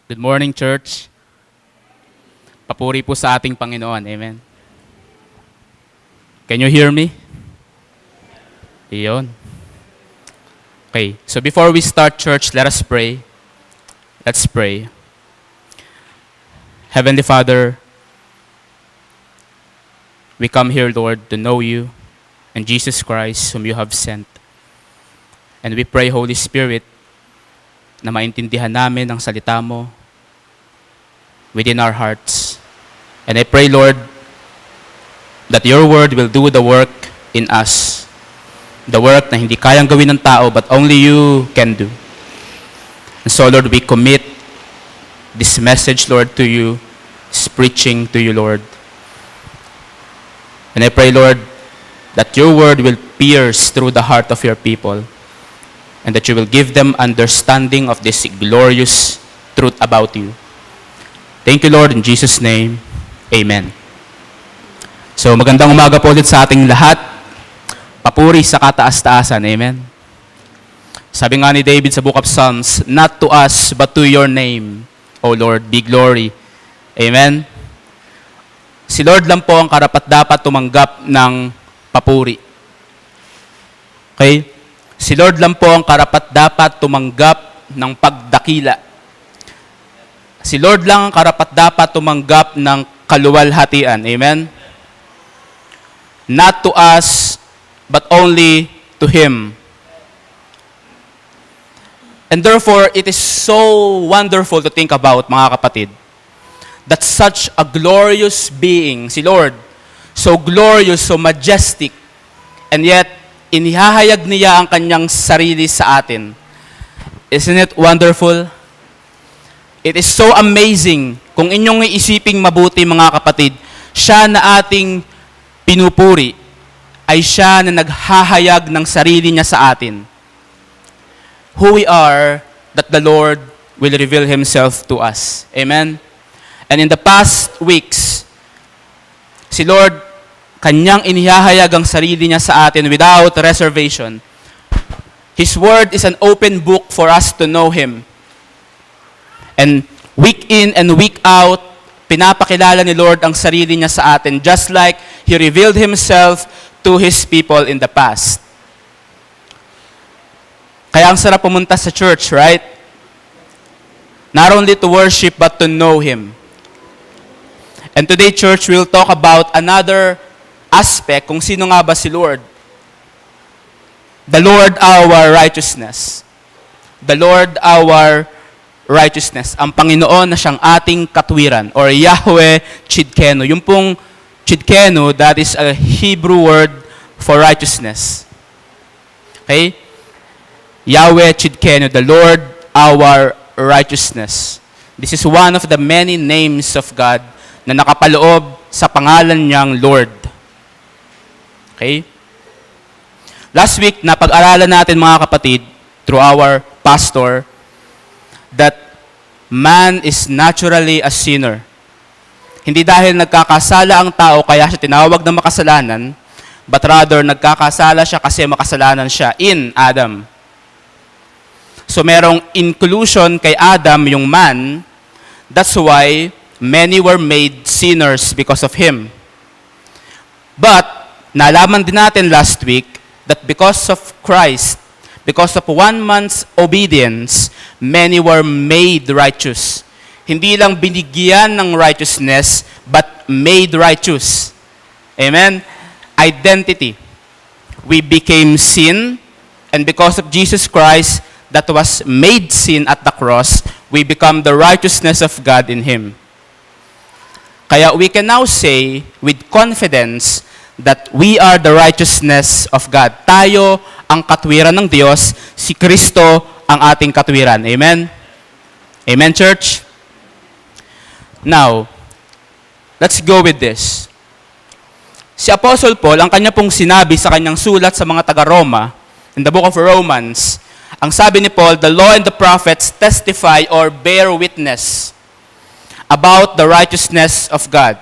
Good morning, church. Papuri po sa ating Panginoon. Amen. Can you hear me? Iyon. Okay, so before we start, church, let us pray. Let's pray. Heavenly Father, we come here, Lord, to know you and Jesus Christ, whom you have sent. And we pray, Holy Spirit, na maintindihan namin ang salita mo within our hearts. And I pray, Lord, that your word will do the work in us. The work na hindi kayang gawin ng tao, but only you can do. And so, Lord, we commit this message, Lord, to you, this preaching to you, Lord. And I pray, Lord, that your word will pierce through the heart of your people, and that you will give them understanding of this glorious truth about you. Thank you, Lord, in Jesus' name. Amen. So, magandang umaga po ulit sa ating lahat. Papuri sa kataas-taasan. Amen. Sabi nga ni David sa Book of Psalms, not to us, but to your name, O Lord, be glory. Amen. Si Lord lang po ang karapat-dapat tumanggap ng papuri. Okay? Si Lord lang po ang karapat-dapat tumanggap ng pagdakila. Si Lord lang ang karapat-dapat tumanggap ng kaluwalhatian. Amen? Not to us, but only to Him. And therefore, it is so wonderful to think about, mga kapatid, that such a glorious being, si Lord, so glorious, so majestic, and yet, inihahayag niya ang kanyang sarili sa atin. Isn't it wonderful? It is so amazing. Kung inyong iisiping mabuti, mga kapatid, siya na ating pinupuri ay siya na naghahayag ng sarili niya sa atin. Who we are, that the Lord will reveal Himself to us. Amen? And in the past weeks, si Lord, Kanyang inihahayag ang sarili niya sa atin without reservation. His word is an open book for us to know Him. And week in and week out, pinapakilala ni Lord ang sarili niya sa atin, just like He revealed Himself to His people in the past. Kaya ang sarap pumunta sa church, right? Not only to worship, but to know Him. And today, church, we'll talk about another aspect kung sino nga ba si Lord. The Lord our righteousness. The Lord our righteousness. Ang Panginoon na siyang ating katwiran, or Yahweh Chidkenu. Yung pong Chidkenu, that is a Hebrew word for righteousness. Okay? Yahweh Chidkenu, the Lord our righteousness. This is one of the many names of God na nakapaloob sa pangalan niyang Lord. Okay? Last week, napag-aralan natin, mga kapatid, through our pastor, that man is naturally a sinner. Hindi dahil nagkakasala ang tao, kaya siya tinawag na makasalanan, but rather, nagkakasala siya kasi makasalanan siya in Adam. So, merong inclusion kay Adam, yung man. That's why many were made sinners because of him. But, nalaman din natin last week that because of Christ, because of one man's obedience, many were made righteous. Hindi lang binigyan ng righteousness, but made righteous. Amen? Identity. We became sin, and because of Jesus Christ, that was made sin at the cross, we become the righteousness of God in Him. Kaya we can now say with confidence that we are the righteousness of God. Tayo ang katwiran ng Diyos, si Kristo ang ating katwiran. Amen? Amen, church? Now, let's go with this. Si Apostle Paul, ang kanya pong sinabi sa kanyang sulat sa mga taga-Roma, in the book of Romans, ang sabi ni Paul, the law and the prophets testify or bear witness about the righteousness of God.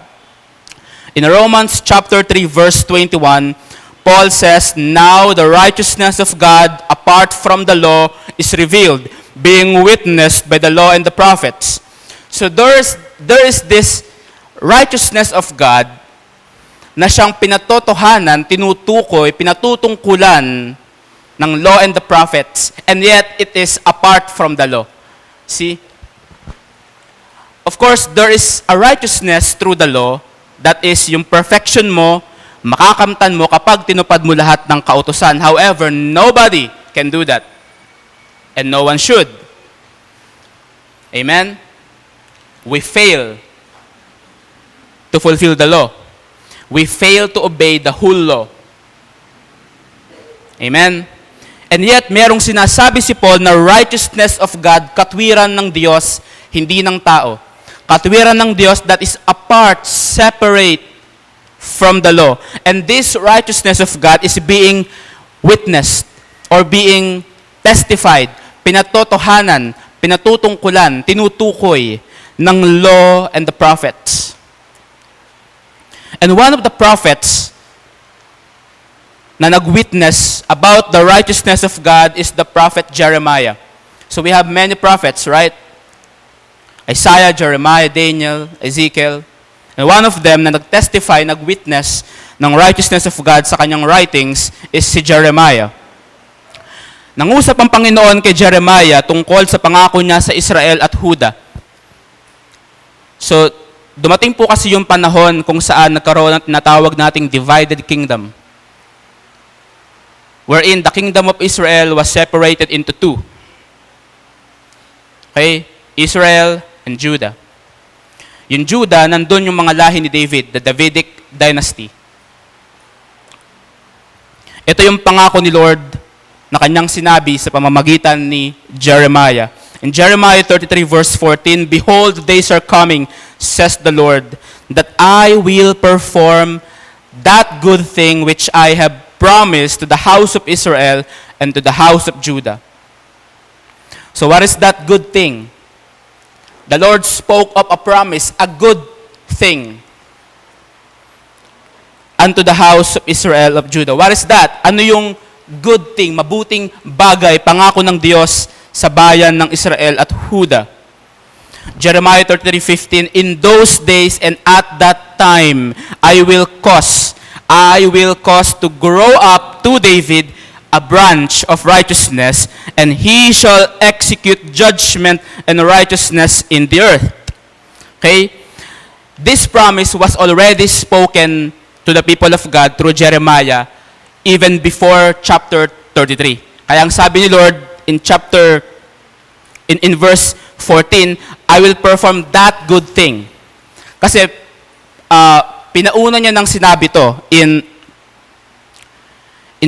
In Romans chapter 3, verse 21, Paul says, now the righteousness of God apart from the law is revealed, being witnessed by the law and the prophets, So there is this righteousness of God na siyang pinatotohanan, tinutukoy, pinatutungkulan ng law and the prophets, and yet it is apart from the law. See? Of course, there is a righteousness through the law, that is yung perfection mo, makakamtan mo kapag tinupad mo lahat ng kautusan. However, nobody can do that. And no one should. Amen? We fail to fulfill the law. We fail to obey the whole law. Amen? And yet, merong sinasabi si Paul na righteousness of God, katwiran ng Diyos, hindi ng tao. Katwiran ng Diyos that is apart, separate from the law. And this righteousness of God is being witnessed or being testified, pinatotohanan, pinatutungkulan, tinutukoy ng law and the prophets. And one of the prophets na nag-witness about the righteousness of God is the prophet Jeremiah. So we have many prophets, right? Isaiah, Jeremiah, Daniel, Ezekiel. And one of them na nag-testify, nag-witness ng righteousness of God sa kanyang writings is si Jeremiah. Nangusap ang Panginoon kay Jeremiah tungkol sa pangako niya sa Israel at Huda. So, dumating po kasi yung panahon kung saan nagkaroon ng tinatawag nating divided kingdom, wherein the kingdom of Israel was separated into two. Okay? Israel and Judah. Yung Judah, nandun yung mga lahi ni David, the Davidic dynasty. Ito yung pangako ni Lord na kanyang sinabi sa pamamagitan ni Jeremiah. In Jeremiah 33 verse 14, "Behold, the days are coming, says the Lord, that I will perform that good thing which I have promised to the house of Israel and to the house of Judah." So what is that good thing? The Lord spoke of a promise, a good thing unto the house of Israel of Judah. What is that? Ano yung good thing, mabuting bagay, pangako ng Diyos sa bayan ng Israel at Huda? Jeremiah 33:15, "In those days and at that time, I will cause to grow up to David a branch of righteousness, and he shall execute judgment and righteousness in the earth." Okay? This promise was already spoken to the people of God through Jeremiah even before chapter 33. Kaya ang sabi ni Lord in verse 14, "I will perform that good thing." Kasi pinauna niya ng sinabi to in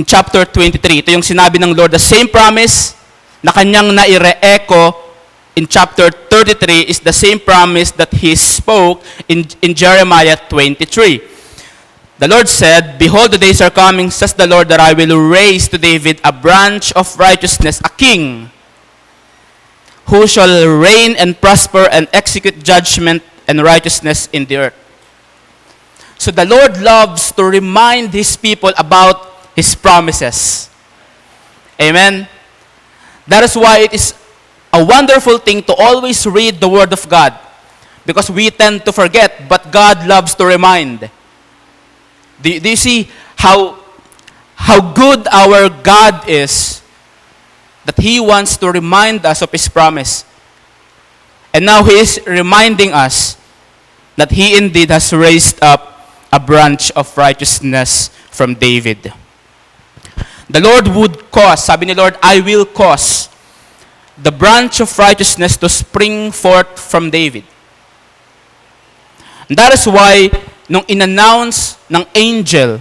chapter 23. Ito yung sinabi ng Lord, the same promise na kanyang naire-echo in chapter 33 is the same promise that He spoke in Jeremiah 23. The Lord said, "Behold, the days are coming, says the Lord, that I will raise to David a branch of righteousness, a king, who shall reign and prosper and execute judgment and righteousness in the earth." So the Lord loves to remind His people about His promises. Amen? That is why it is a wonderful thing to always read the Word of God, because we tend to forget, but God loves to remind. Do you see how good our God is, that He wants to remind us of His promise? And now He is reminding us that He indeed has raised up a branch of righteousness from David. The Lord would cause, sabi ni Lord, "I will cause the branch of righteousness to spring forth from David." And that is why, nung in-announce ng angel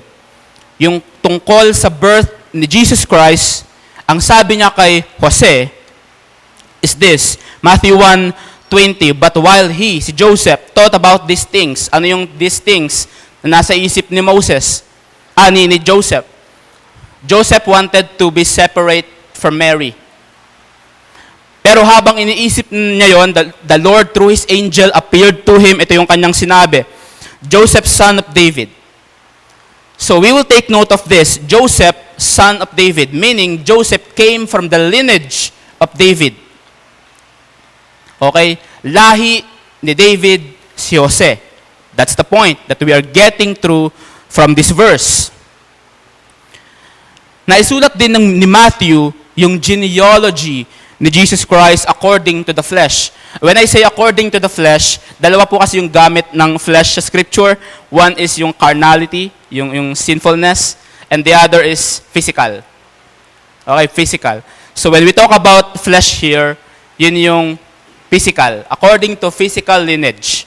yung tungkol sa birth ni Jesus Christ, ang sabi niya kay Jose is this, Matthew 1:20, "But while si Joseph, thought about these things," ano yung these things na nasa isip ni Moses, ni Joseph? Joseph wanted to be separate from Mary. Pero habang iniisip niya yon, the Lord through His angel appeared to him. Ito yung kanyang sinabi, "Joseph, son of David." So we will take note of this, Joseph, son of David, meaning Joseph came from the lineage of David. Okay? Lahi ni David si Jose. That's the point that we are getting through from this verse. Naisulat din ni Matthew yung genealogy ni Jesus Christ according to the flesh. When I say according to the flesh, dalawa po kasi yung gamit ng flesh sa scripture. One is yung carnality, yung sinfulness, and the other is physical. Okay, physical. So when we talk about flesh here, yun yung physical, according to physical lineage.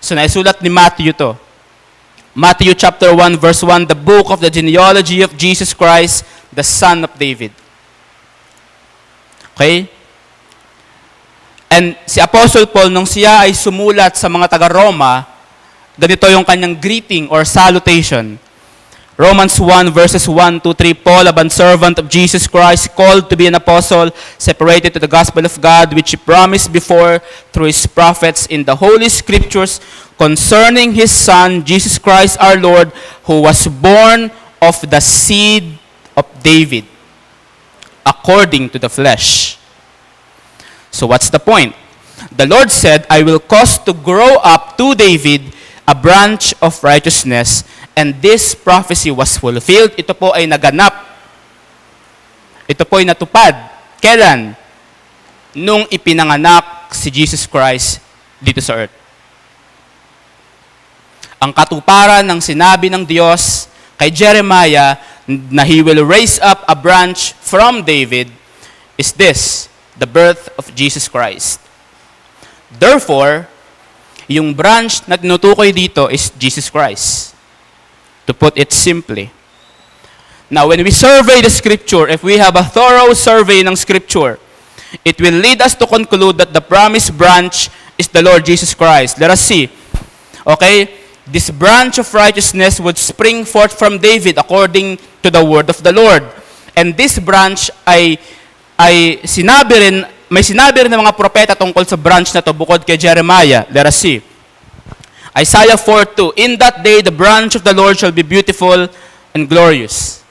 So naisulat ni Matthew to. Matthew chapter 1 verse 1, the book of the genealogy of Jesus Christ, the son of David. Okay? And si Apostle Paul, nung siya ay sumulat sa mga taga-Roma, ganito yung kanyang greeting or salutation. Romans 1 verses 1 to 3, Paul, a bondservant of Jesus Christ, called to be an apostle, separated to the gospel of God, which he promised before through his prophets in the Holy Scriptures, concerning his Son, Jesus Christ our Lord, who was born of the seed of David, according to the flesh. So what's the point? The Lord said, I will cause to grow up to David a branch of righteousness, and this prophecy was fulfilled. Ito po ay naganap. Ito po ay natupad. Kailan? Nung ipinanganak si Jesus Christ dito sa earth. Ang katuparan ng sinabi ng Diyos kay Jeremiah na He will raise up a branch from David is this, the birth of Jesus Christ. Therefore, yung branch na tinutukoy dito is Jesus Christ. To put it simply. Now, when we survey the scripture, if we have a thorough survey ng scripture, it will lead us to conclude that the promised branch is the Lord Jesus Christ. Let us see. Okay? This branch of righteousness would spring forth from David according to the word of the Lord. And this branch ay may sinabi rin ng mga propeta tungkol sa branch na to bukod kay Jeremiah. Let us see. Isaiah 4:2, in that day the branch of the Lord shall be beautiful and glorious.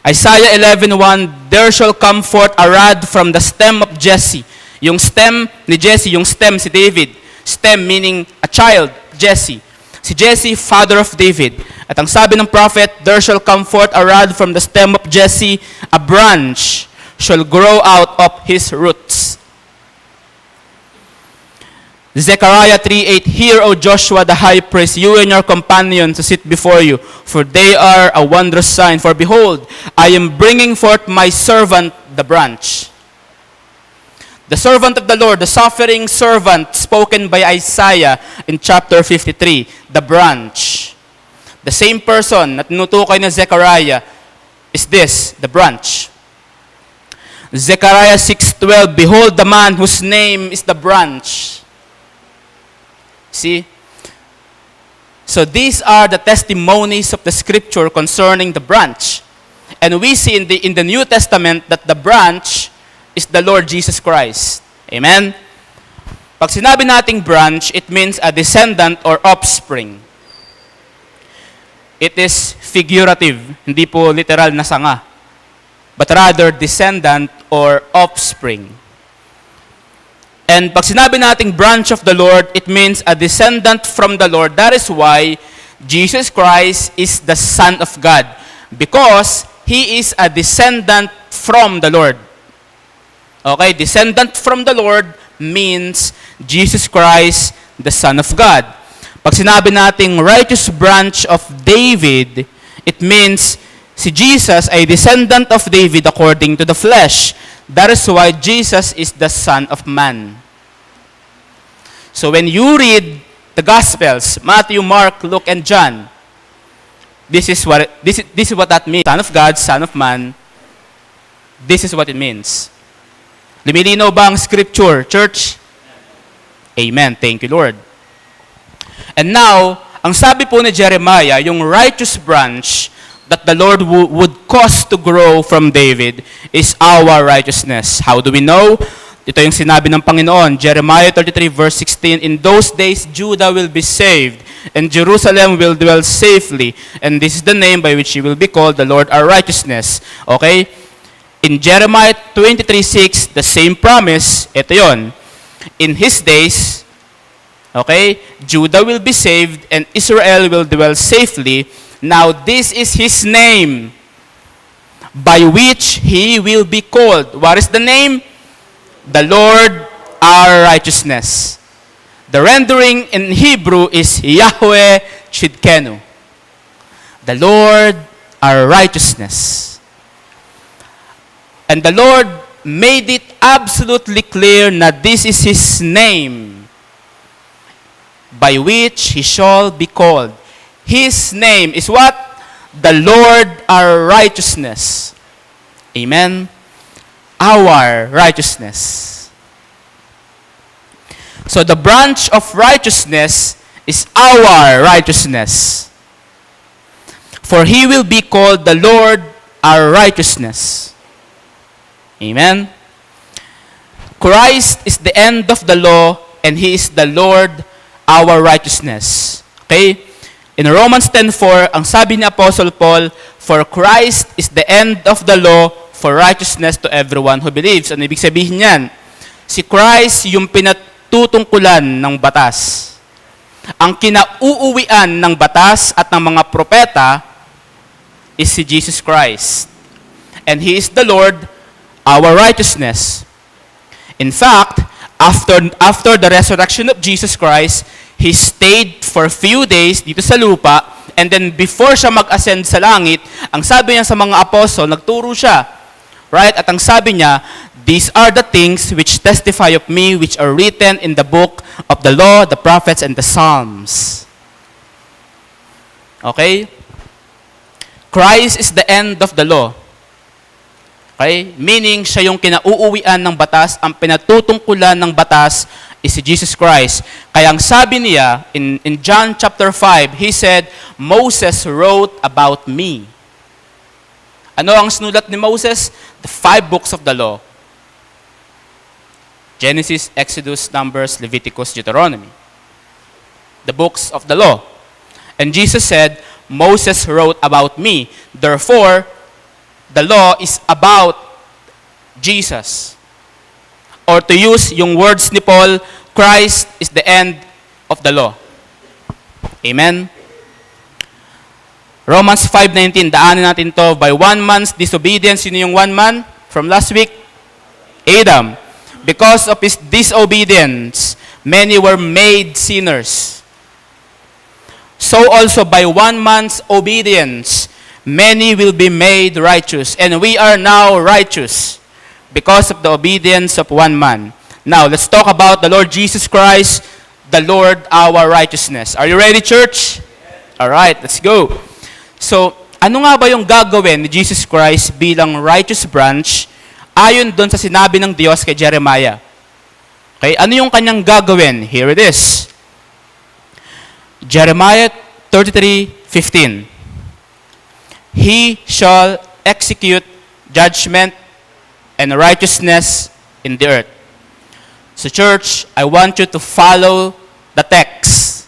Isaiah 11:1, there shall come forth a rod from the stem of Jesse. Yung stem ni Jesse, yung stem si David. Stem meaning a child, Jesse. Si Jesse, father of David. At ang sabi ng prophet, there shall come forth a rod from the stem of Jesse, a branch shall grow out of his roots. Zechariah 3:8, hear, O Joshua the high priest, you and your companions who sit before you, for they are a wondrous sign. For behold, I am bringing forth my servant, the branch. The servant of the Lord, the suffering servant spoken by Isaiah in chapter 53, the branch. The same person na tinutukoy ng Zechariah is this, the branch. Zechariah 6:12, behold the man whose name is the branch. See? So these are the testimonies of the scripture concerning the branch. And we see in the New Testament that the branch is the Lord Jesus Christ. Amen? Pag sinabi nating branch, it means a descendant or offspring. It is figurative, hindi po literal na sanga, but rather descendant or offspring. And pag sinabi nating branch of the Lord, it means a descendant from the Lord. That is why Jesus Christ is the Son of God. Because He is a descendant from the Lord. Okay, descendant from the Lord means Jesus Christ, the Son of God. Pag sinabi nating righteous branch of David, it means si Jesus ay descendant of David according to the flesh. That is why Jesus is the Son of Man. So when you read the Gospels, Matthew, Mark, Luke, and John, this is what that means. Son of God, Son of Man. This is what it means. Lumilinaw ba ang Scripture, church? Amen. Thank you, Lord. And now, ang sabi po ni Jeremiah, yung righteous branch that the Lord would cause to grow from David is our righteousness. How do we know? Ito yung sinabi ng Panginoon, Jeremiah 33 verse 16, in those days Judah will be saved, and Jerusalem will dwell safely, and this is the name by which he will be called, the Lord our righteousness. Okay? In Jeremiah 23:6, the same promise, ito yon. In his days, okay, Judah will be saved and Israel will dwell safely. Now this is his name by which he will be called. What is the name? The Lord our righteousness. The rendering in Hebrew is Yahweh Chidkenu. The Lord our righteousness. And the Lord made it absolutely clear that this is his name by which he shall be called. His name is what? The Lord our righteousness. Amen? Our righteousness. So the branch of righteousness is our righteousness. For he will be called the Lord our righteousness. Amen? Christ is the end of the law and he is the Lord our righteousness. Okay? In Romans 10:4, ang sabi ni Apostle Paul, for Christ is the end of the law for righteousness to everyone who believes. Ano ibig sabihin niyan? Si Christ yung pinatutungkulan ng batas. Ang kinauuwian ng batas at ng mga propeta is si Jesus Christ. And He is the Lord, our righteousness. In fact, after the resurrection of Jesus Christ, He stayed for a few days dito sa lupa, and then before siya mag-ascend sa langit, ang sabi niya sa mga apostol, nagturo siya. Right? At ang sabi niya, these are the things which testify of me, which are written in the book of the law, the prophets, and the Psalms. Okay? Christ is the end of the law. Okay? Meaning, siya yung kinauuwian ng batas, ang pinatutungkulan ng batas is si Jesus Christ. Kaya ang sabi niya, in John chapter 5, He said, Moses wrote about me. Ano ang sinulat ni Moses? The 5 books of the law. Genesis, Exodus, Numbers, Leviticus, Deuteronomy. The books of the law. And Jesus said, Moses wrote about me. Therefore, the law is about Jesus. Or to use yung words ni Paul, Christ is the end of the law. Amen? Romans 5:19, daanin natin to. By one man's disobedience, sino yung one man from last week? Adam. Because of his disobedience, many were made sinners. So also by one man's obedience, many will be made righteous. And we are now righteous because of the obedience of one man. Now, let's talk about the Lord Jesus Christ, the Lord our righteousness. Are you ready, church? All right, let's go. So, ano nga ba yung gagawin ni Jesus Christ bilang righteous branch ayon doon sa sinabi ng Diyos kay Jeremiah? Okay, ano yung kanyang gagawin? Here it is. Jeremiah 33:15. He shall execute judgment and righteousness in the earth. So church, I want you to follow the text.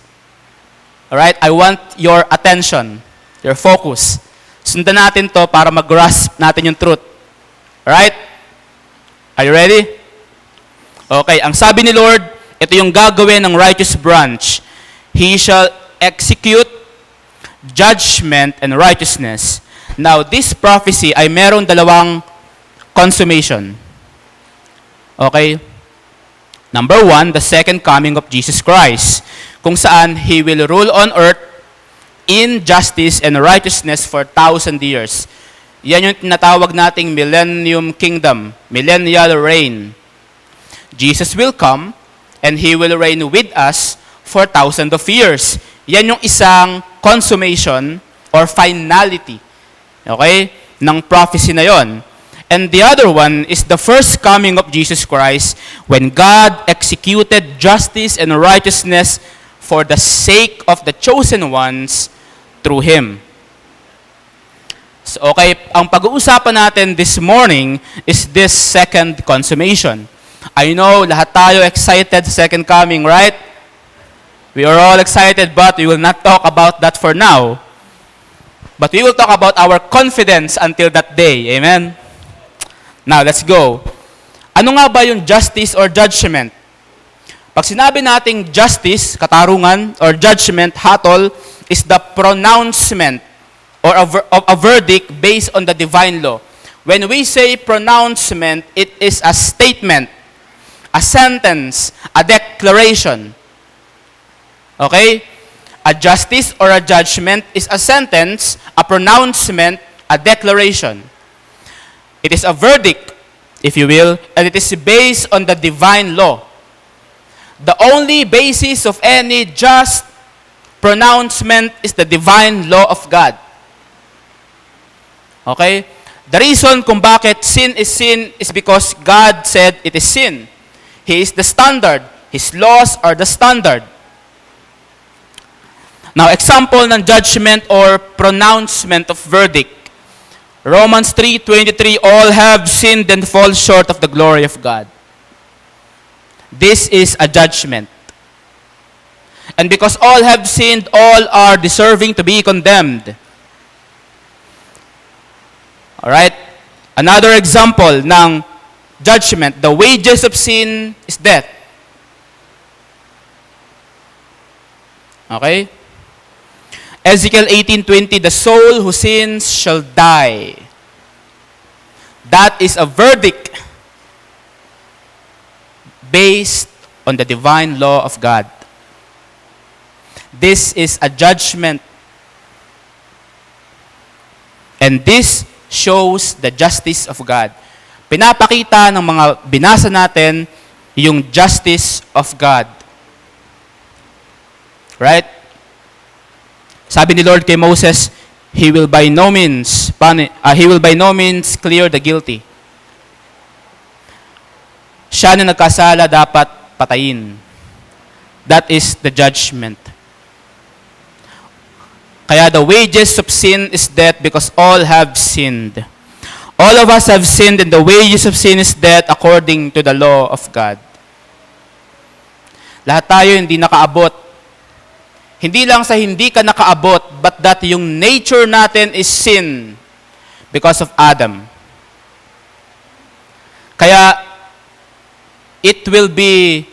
Alright? I want your attention, your focus. Sundan natin to para mag-grasp natin yung truth. Alright? Are you ready? Okay, ang sabi ni Lord, ito yung gagawin ng righteous branch. He shall execute judgment and righteousness. Now, this prophecy ay meron dalawang consummation. Okay? Number 1, the second coming of Jesus Christ, kung saan He will rule on earth in justice and righteousness for 1,000 years. Yan yung tinatawag nating millennium kingdom, millennial reign. Jesus will come and He will reign with us for 1,000 of years. Yan yung isang consummation or finality, okay, ng prophecy na yon. And the other one is the first coming of Jesus Christ when God executed justice and righteousness for the sake of the chosen ones through Him. So, okay, ang pag-uusapan natin this morning is this second consummation. I know, lahat tayo excited sa second coming, right? We are all excited, but we will not talk about that for now. But we will talk about our confidence until that day. Amen? Now, let's go. Ano nga ba yung justice or judgment? Pag sinabi nating justice, katarungan, or judgment, hatol, is the pronouncement or of a verdict based on the divine law. When we say pronouncement, it is a statement, a sentence, a declaration. Okay? A justice or a judgment is a sentence, a pronouncement, a declaration. It is a verdict, if you will, and it is based on the divine law. The only basis of any just pronouncement is the divine law of God. Okay? The reason kung bakit sin is because God said it is sin. He is the standard. His laws are the standard. Now, example ng judgment or pronouncement of verdict. Romans 3:23, all have sinned and fall short of the glory of God. This is a judgment. And because all have sinned, all are deserving to be condemned. Alright? Another example ng judgment. The wages of sin is death. Okay? Ezekiel 18:20, the soul who sins shall die. That is a verdict based on the divine law of God. This is a judgment. And this shows the justice of God. Pinapakita ng mga binasa natin yung justice of God. Right? Sabi ni Lord kay Moses, he will by no means clear the guilty. Siya na nagkasala dapat patayin. That is the judgment. Kaya the wages of sin is death because all have sinned. All of us have sinned and the wages of sin is death according to the law of God. Lahat tayo hindi nakaabot. Hindi lang sa hindi ka nakaabot, but that yung nature natin is sin because of Adam. Kaya it will be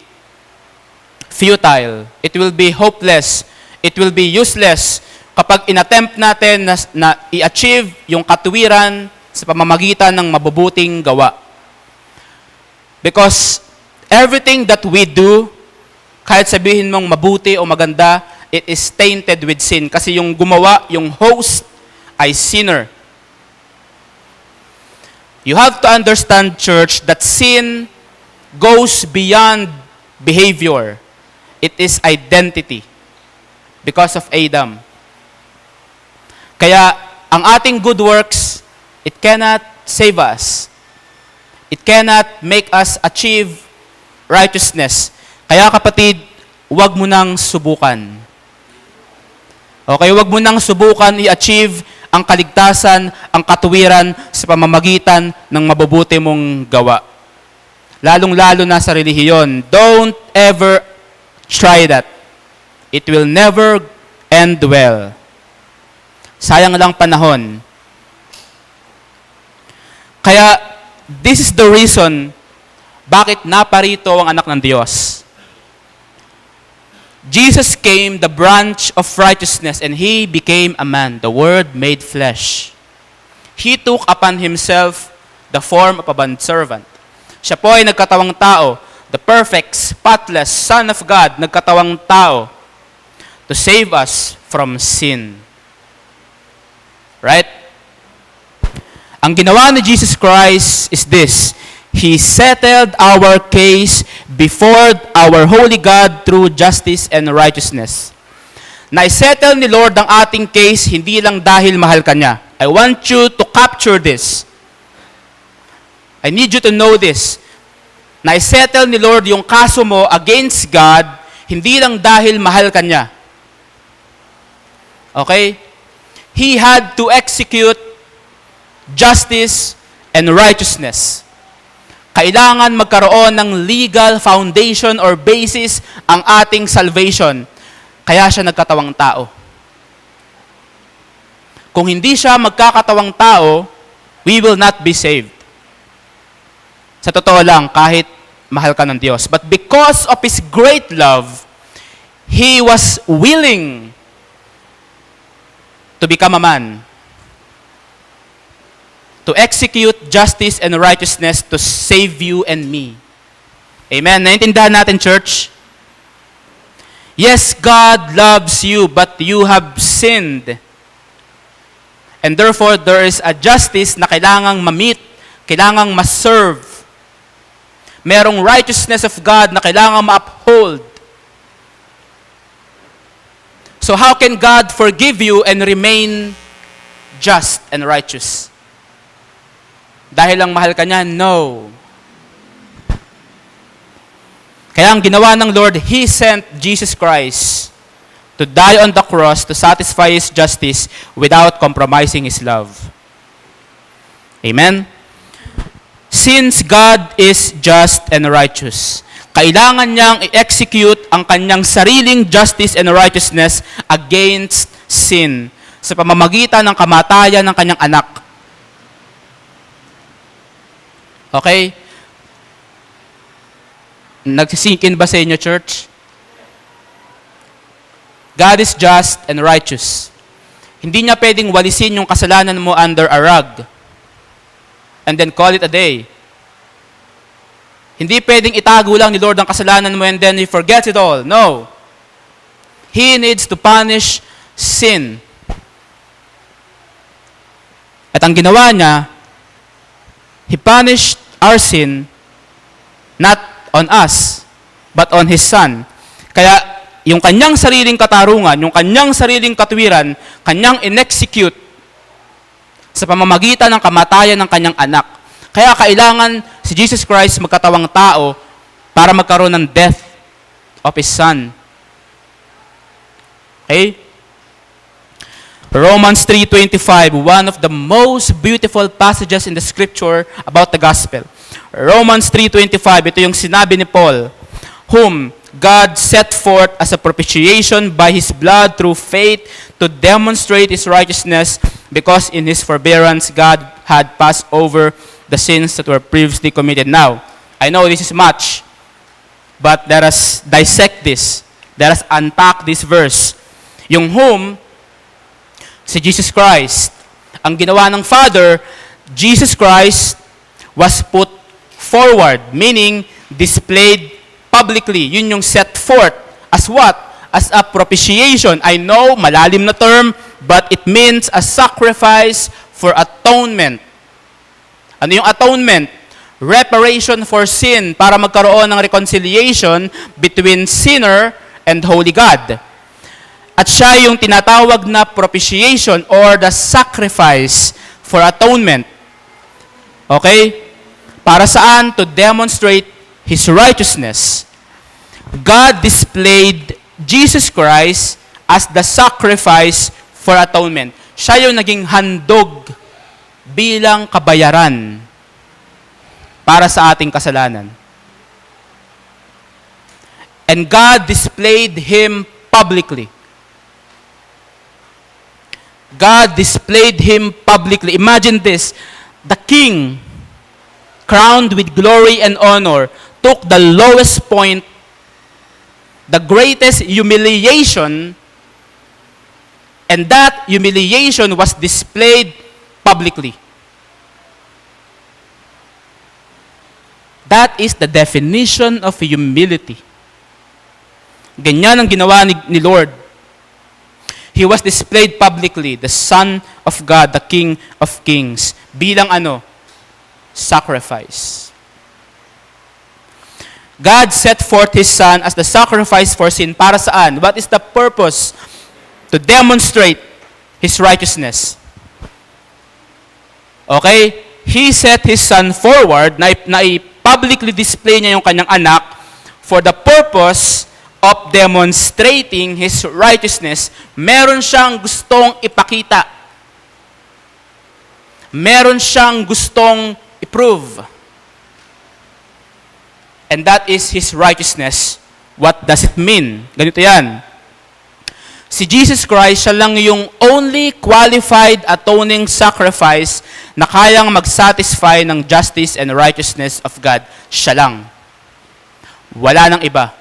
futile. It will be hopeless. It will be useless kapag inattempt natin na i-achieve yung katuwiran sa pamamagitan ng mabubuting gawa. Because everything that we do, kahit sabihin mong mabuti o maganda, it is tainted with sin. Kasi yung gumawa, yung host, ay sinner. You have to understand, church, that sin goes beyond behavior. It is identity. Because of Adam. Kaya, ang ating good works, it cannot save us. It cannot make us achieve righteousness. Kaya kapatid, huwag mo nang subukan. Okay, huwag mo nang subukan i-achieve ang kaligtasan, ang katuwiran sa pamamagitan ng mabubuti mong gawa. Lalong-lalo na sa relihiyon. Don't ever try that. It will never end well. Sayang lang panahon. Kaya, this is the reason bakit naparito ang anak ng Diyos. Jesus came, the branch of righteousness, and He became a man, the Word made flesh. He took upon Himself the form of a bondservant. Siya po ay nagkatawang tao, the perfect, spotless Son of God, nagkatawang tao to save us from sin. Right? Ang ginawa ni Jesus Christ is this. He settled our case before our holy God through justice and righteousness. Na-settle ni Lord ang ating case hindi lang dahil mahal ka niya. I want you to capture this. I need you to know this. Na-settle ni Lord yung kaso mo against God hindi lang dahil mahal ka niya. Okay? He had to execute justice and righteousness. Kailangan magkaroon ng legal foundation or basis ang ating salvation. Kaya siya nagkatawang tao. Kung hindi siya magkakatawang tao, we will not be saved. Sa totoo lang, kahit mahal ka ng Diyos. But because of His great love, He was willing to become a man, to execute justice and righteousness to save you and me. Amen? Naintindihan natin, church? Yes, God loves you, but you have sinned. And therefore, there is a justice na kailangang ma-meet, kailangang ma-serve. Merong righteousness of God na kailangang ma-uphold. So how can God forgive you and remain just and righteous? Dahil lang mahal ka niya? No. Kaya ang ginawa ng Lord, He sent Jesus Christ to die on the cross to satisfy His justice without compromising His love. Amen? Since God is just and righteous, kailangan niyang i-execute ang kanyang sariling justice and righteousness against sin sa pamamagitan ng kamatayan ng kanyang anak. Okay? Nagsisinkin ba sa inyo, church? God is just and righteous. Hindi niya pwedeng walisin yung kasalanan mo under a rug and then call it a day. Hindi pwedeng itago lang ni Lord ang kasalanan mo and then He forgets it all. No. He needs to punish sin. At ang ginawa niya, He punished our sin not on us, but on His Son. Kaya, yung kanyang sariling katarungan, yung kanyang sariling katwiran, kanyang in-execute sa pamamagitan ng kamatayan ng kanyang anak. Kaya kailangan si Jesus Christ magkatawang tao para magkaroon ng death of His Son. Okay? Romans 3:25, one of the most beautiful passages in the Scripture about the Gospel. Romans 3:25, ito yung sinabi ni Paul, whom God set forth as a propitiation by His blood through faith to demonstrate His righteousness, because in His forbearance God had passed over the sins that were previously committed. Now, I know this is much, but let us dissect this. Let us unpack this verse. Yung whom, si Jesus Christ, ang ginawa ng Father, Jesus Christ was put forward, meaning displayed publicly. Yun yung set forth as what? As a propitiation. I know, malalim na term, but it means a sacrifice for atonement. Ano yung atonement? Reparation for sin, para magkaroon ng reconciliation between sinner and holy God. At siya yung tinatawag na propitiation or the sacrifice for atonement. Okay? Para saan? To demonstrate His righteousness. God displayed Jesus Christ as the sacrifice for atonement. Siya yung naging handog bilang kabayaran para sa ating kasalanan. And God displayed Him publicly. God displayed Him publicly. Imagine this, the king, crowned with glory and honor, took the lowest point, the greatest humiliation, and that humiliation was displayed publicly. That is the definition of humility. Ganyan ang ginawa ni Lord. He was displayed publicly, the Son of God, the King of Kings, bilang ano? Sacrifice. God set forth His Son as the sacrifice for sin. Para saan? What is the purpose? To demonstrate His righteousness. Okay? He set His Son forward, na i-publicly display niya yung kanyang anak for the purpose of demonstrating His righteousness. Meron siyang gustong ipakita. Meron siyang gustong i-prove. And that is His righteousness. What does it mean? Ganito yan. Si Jesus Christ, siya lang yung only qualified atoning sacrifice na kayang mag-satisfy ng justice and righteousness of God. Siya lang. Wala nang iba.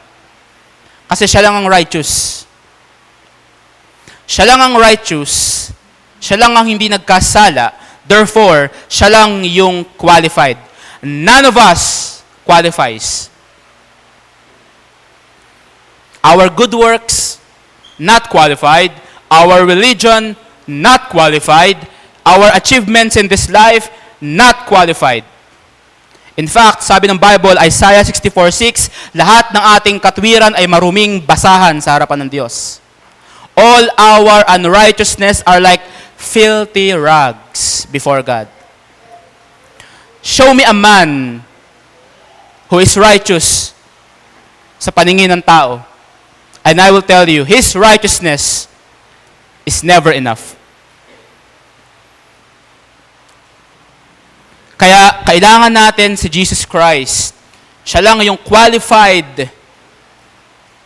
Kasi siya lang ang righteous. Siya lang ang righteous. Siya lang ang hindi nagkasala. Therefore, siya lang yung qualified. None of us qualifies. Our good works, not qualified. Our religion, not qualified. Our achievements in this life, not qualified. In fact, sabi ng Bible, Isaiah 64:6, lahat ng ating katwiran ay maruming basahan sa harapan ng Diyos. All our unrighteousness are like filthy rags before God. Show me a man who is righteous sa paningin ng tao, and I will tell you, his righteousness is never enough. Kaya kailangan natin si Jesus Christ. Siya lang yung qualified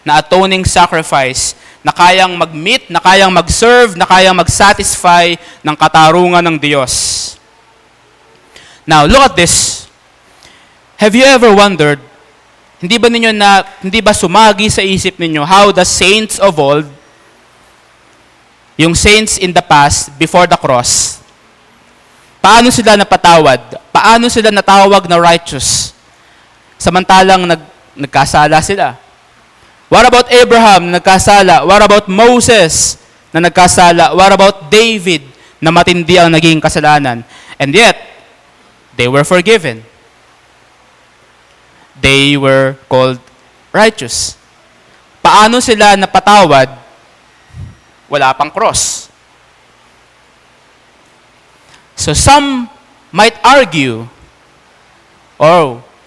na atoning sacrifice na kayang mag-meet, na kayang mag-serve, na kayang mag-satisfy ng katarungan ng Diyos. Now, look at this. Have you ever wondered, hindi ba sumagi sa isip ninyo how the saints of old, yung saints in the past, before the cross, paano sila napatawad? Paano sila natawag na righteous? Samantalang nagkasala sila. What about Abraham na nagkasala? What about Moses na nagkasala? What about David na matindi ang naging kasalanan? And yet, they were forgiven. They were called righteous. Paano sila napatawad? Wala pang cross. So some might argue,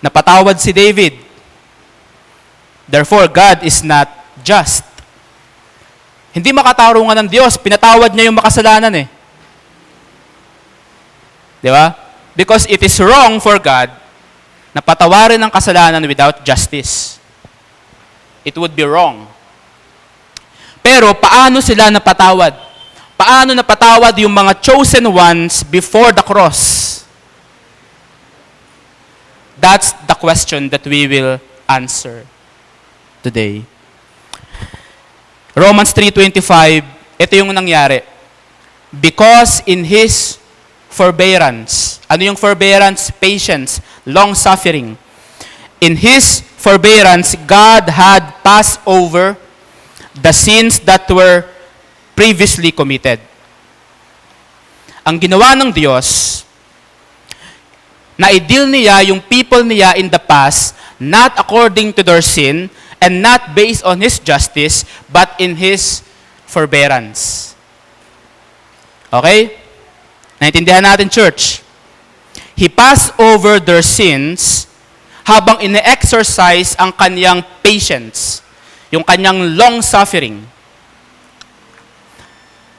napatawad si David. Therefore, God is not just. Hindi makatarungan ng Diyos. Pinatawad niya yung makasalanan eh. Di ba? Because it is wrong for God na patawarin ang kasalanan without justice. It would be wrong. Pero paano sila napatawad? Paano napatawad yung mga chosen ones before the cross? That's the question that we will answer today. Romans 3:25, ito yung nangyari. Because in His forbearance, ano yung forbearance? Patience, long-suffering. In His forbearance, God had passed over the sins that were previously committed. Ang ginawa ng Diyos, na-ideal niya yung people niya in the past, not according to their sin, and not based on His justice, but in His forbearance. Okay? Naintindihan natin, church? He passed over their sins habang ine-exercise ang kanyang patience, yung kanyang long-suffering.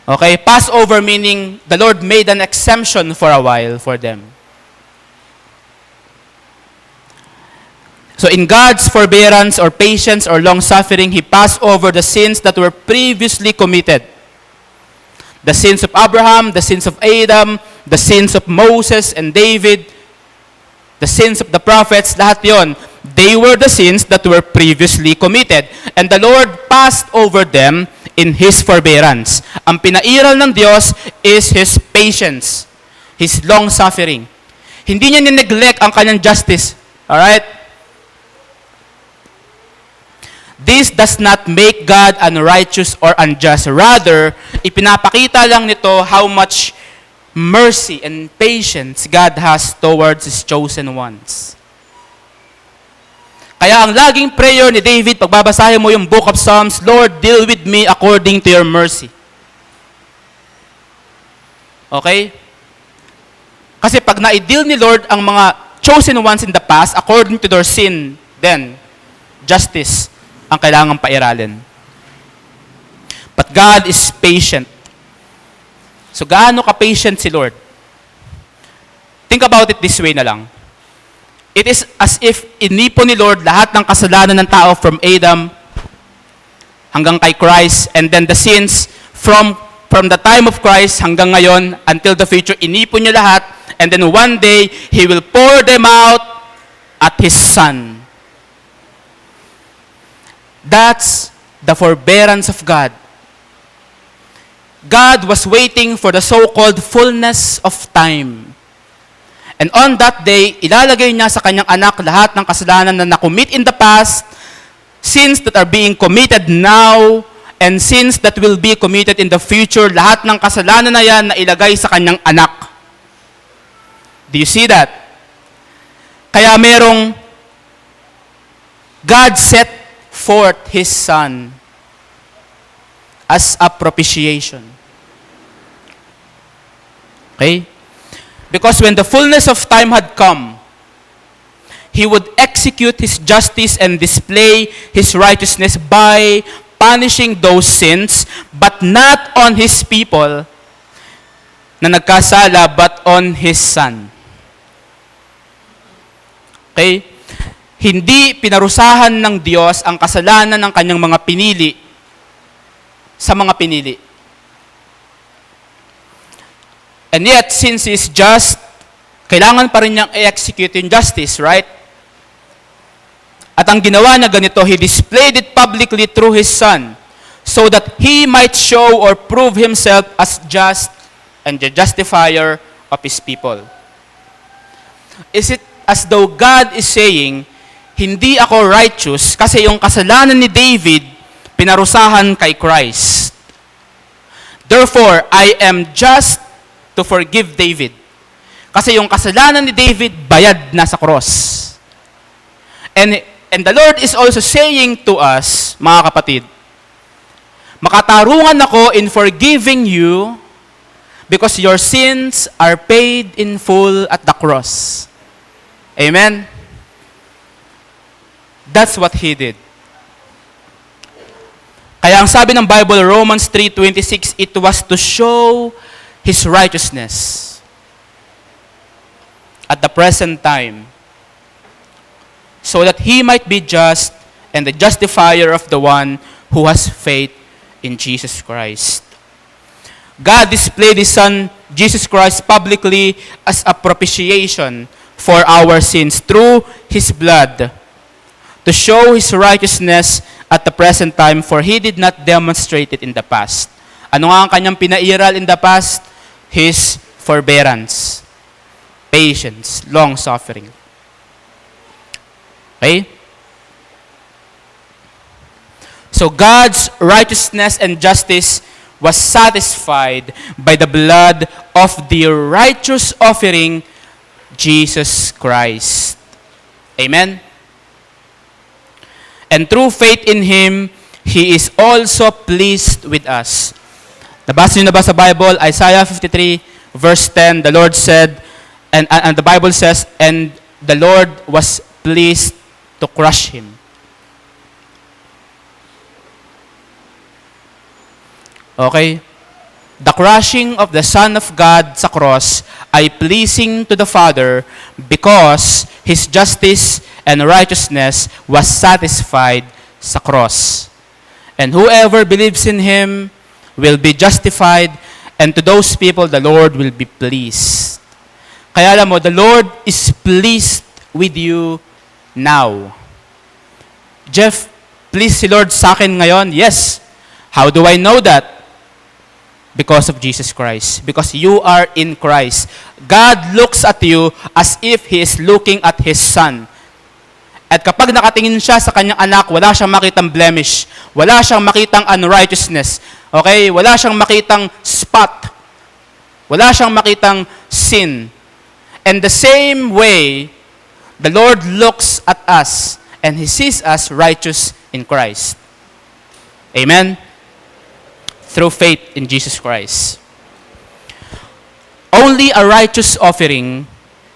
Okay? Passover meaning the Lord made an exemption for a while for them. So in God's forbearance or patience or long-suffering, He passed over the sins that were previously committed. The sins of Abraham, the sins of Adam, the sins of Moses and David, the sins of the prophets, lahat yon. They were the sins that were previously committed. And the Lord passed over them in His forbearance. Ang pinairal ng Diyos is His patience, His long-suffering. Hindi niya nineglect ang kanyang justice. Alright? This does not make God unrighteous or unjust. Rather, ipinapakita lang nito how much mercy and patience God has towards His chosen ones. Kaya ang laging prayer ni David, pagbabasahin mo yung Book of Psalms, Lord, deal with me according to your mercy. Okay? Kasi pag na-deal ni Lord ang mga chosen ones in the past, according to their sin, then, justice ang kailangang pairalin. But God is patient. So, gaano ka-patient si Lord? Think about it this way na lang. It is as if inipon ni Lord lahat ng kasalanan ng tao from Adam hanggang kay Christ, and then the sins from the time of Christ hanggang ngayon until the future, inipon niya lahat, and then one day, He will pour them out at His Son. That's the forbearance of God. God was waiting for the so-called fullness of time. And on that day, ilalagay niya sa kanyang anak lahat ng kasalanan na nakumit in the past, sins that are being committed now, and sins that will be committed in the future. Lahat ng kasalanan na yan na ilagay sa kanyang anak. Do you see that? Kaya merong God set forth His Son as a propitiation. Okay? Because when the fullness of time had come, He would execute His justice and display His righteousness by punishing those sins, but not on His people na nagkasala, but on His Son. Okay? Hindi pinarusahan ng Diyos ang kasalanan ng kanyang mga pinili sa mga pinili. And yet, since He is just, kailangan pa rin niyang i-execute yung justice, right? At ang ginawa niya ganito, He displayed it publicly through His Son, so that He might show or prove Himself as just and the justifier of His people. Is it as though God is saying, hindi ako righteous kasi yung kasalanan ni David, pinarusahan kay Christ. Therefore, I am just to forgive David. Kasi yung kasalanan ni David, bayad na sa cross. And the Lord is also saying to us, mga kapatid, makatarungan ako in forgiving you because your sins are paid in full at the cross. Amen? That's what He did. Kaya ang sabi ng Bible, Romans 3:26, it was to show His righteousness at the present time, so that He might be just and the justifier of the one who has faith in Jesus Christ. God displayed His Son, Jesus Christ, publicly as a propitiation for our sins through His blood, to show His righteousness at the present time, for He did not demonstrate it in the past. Ano nga ang kanyang pinairal in the past? His forbearance, patience, long-suffering. Okay? So God's righteousness and justice was satisfied by the blood of the righteous offering, Jesus Christ. Amen? And through faith in Him, He is also pleased with us. Nabasa niyo na ba sa Bible? Isaiah 53 verse 10, the Lord said, and the Bible says, and the Lord was pleased to crush him. Okay? The crushing of the Son of God sa cross ay pleasing to the Father because His justice and righteousness was satisfied sa cross. And whoever believes in Him will be justified, and to those people, the Lord will be pleased. Kaya alam mo, the Lord is pleased with you now. Jeff, please si Lord sa akin ngayon? Yes. How do I know that? Because of Jesus Christ. Because you are in Christ. God looks at you as if He is looking at His Son. At kapag nakatingin siya sa kanyang anak, wala siyang makitang blemish. Wala siyang makitang unrighteousness. Okay? Wala siyang makitang spot. Wala siyang makitang sin. And the same way, the Lord looks at us and He sees us righteous in Christ. Amen? Through faith in Jesus Christ. Only a righteous offering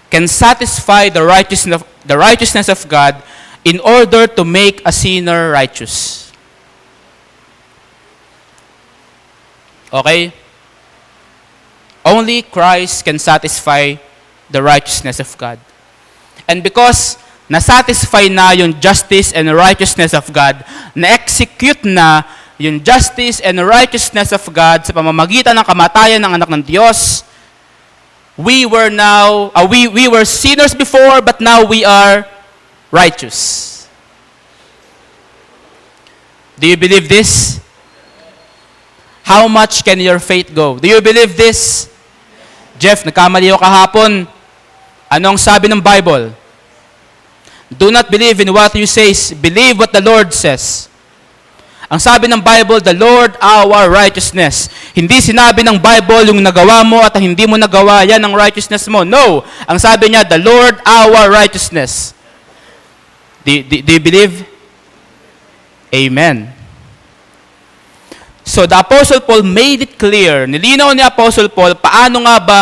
can satisfy the righteousness of God in order to make a sinner righteous. Okay? Only Christ can satisfy the righteousness of God. And because nasatisfy na yung justice and righteousness of God, na-execute na yung justice and righteousness of God sa pamamagitan ng kamatayan ng anak ng Diyos, we were sinners before, but now we are righteous. Do you believe this? How much can your faith go? Do you believe this? Jeff, nagkamali ako kahapon. Anong sabi ng Bible? Do not believe in what you say, believe what the Lord says. Ang sabi ng Bible, the Lord our righteousness. Hindi sinabi ng Bible yung nagawa mo at hindi mo nagawa, yan ang righteousness mo. No. Ang sabi niya, the Lord our righteousness. Do you believe? Amen. So the Apostle Paul made it clear, nilinaw ni Apostle Paul, paano nga ba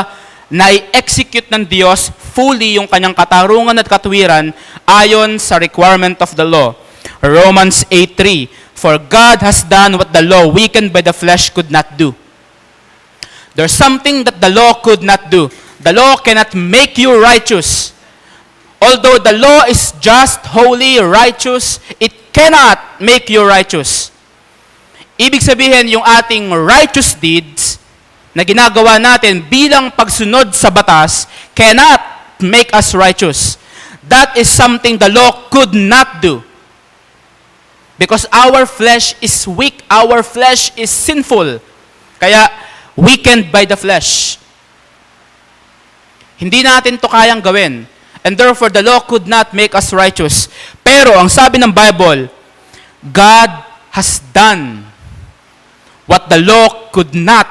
na-execute ng Diyos fully yung kanyang katarungan at katwiran ayon sa requirement of the law. Romans 8:3, for God has done what the law, weakened by the flesh, could not do. There's something that the law could not do. The law cannot make you righteous. Although the law is just, holy, righteous, it cannot make you righteous. Ibig sabihin, yung ating righteous deeds na ginagawa natin bilang pagsunod sa batas cannot make us righteous. That is something the law could not do. Because our flesh is weak, our flesh is sinful. Kaya, weakened by the flesh. Hindi natin to kayang gawin. And therefore, the law could not make us righteous. Pero, ang sabi ng Bible, God has done what the law could not.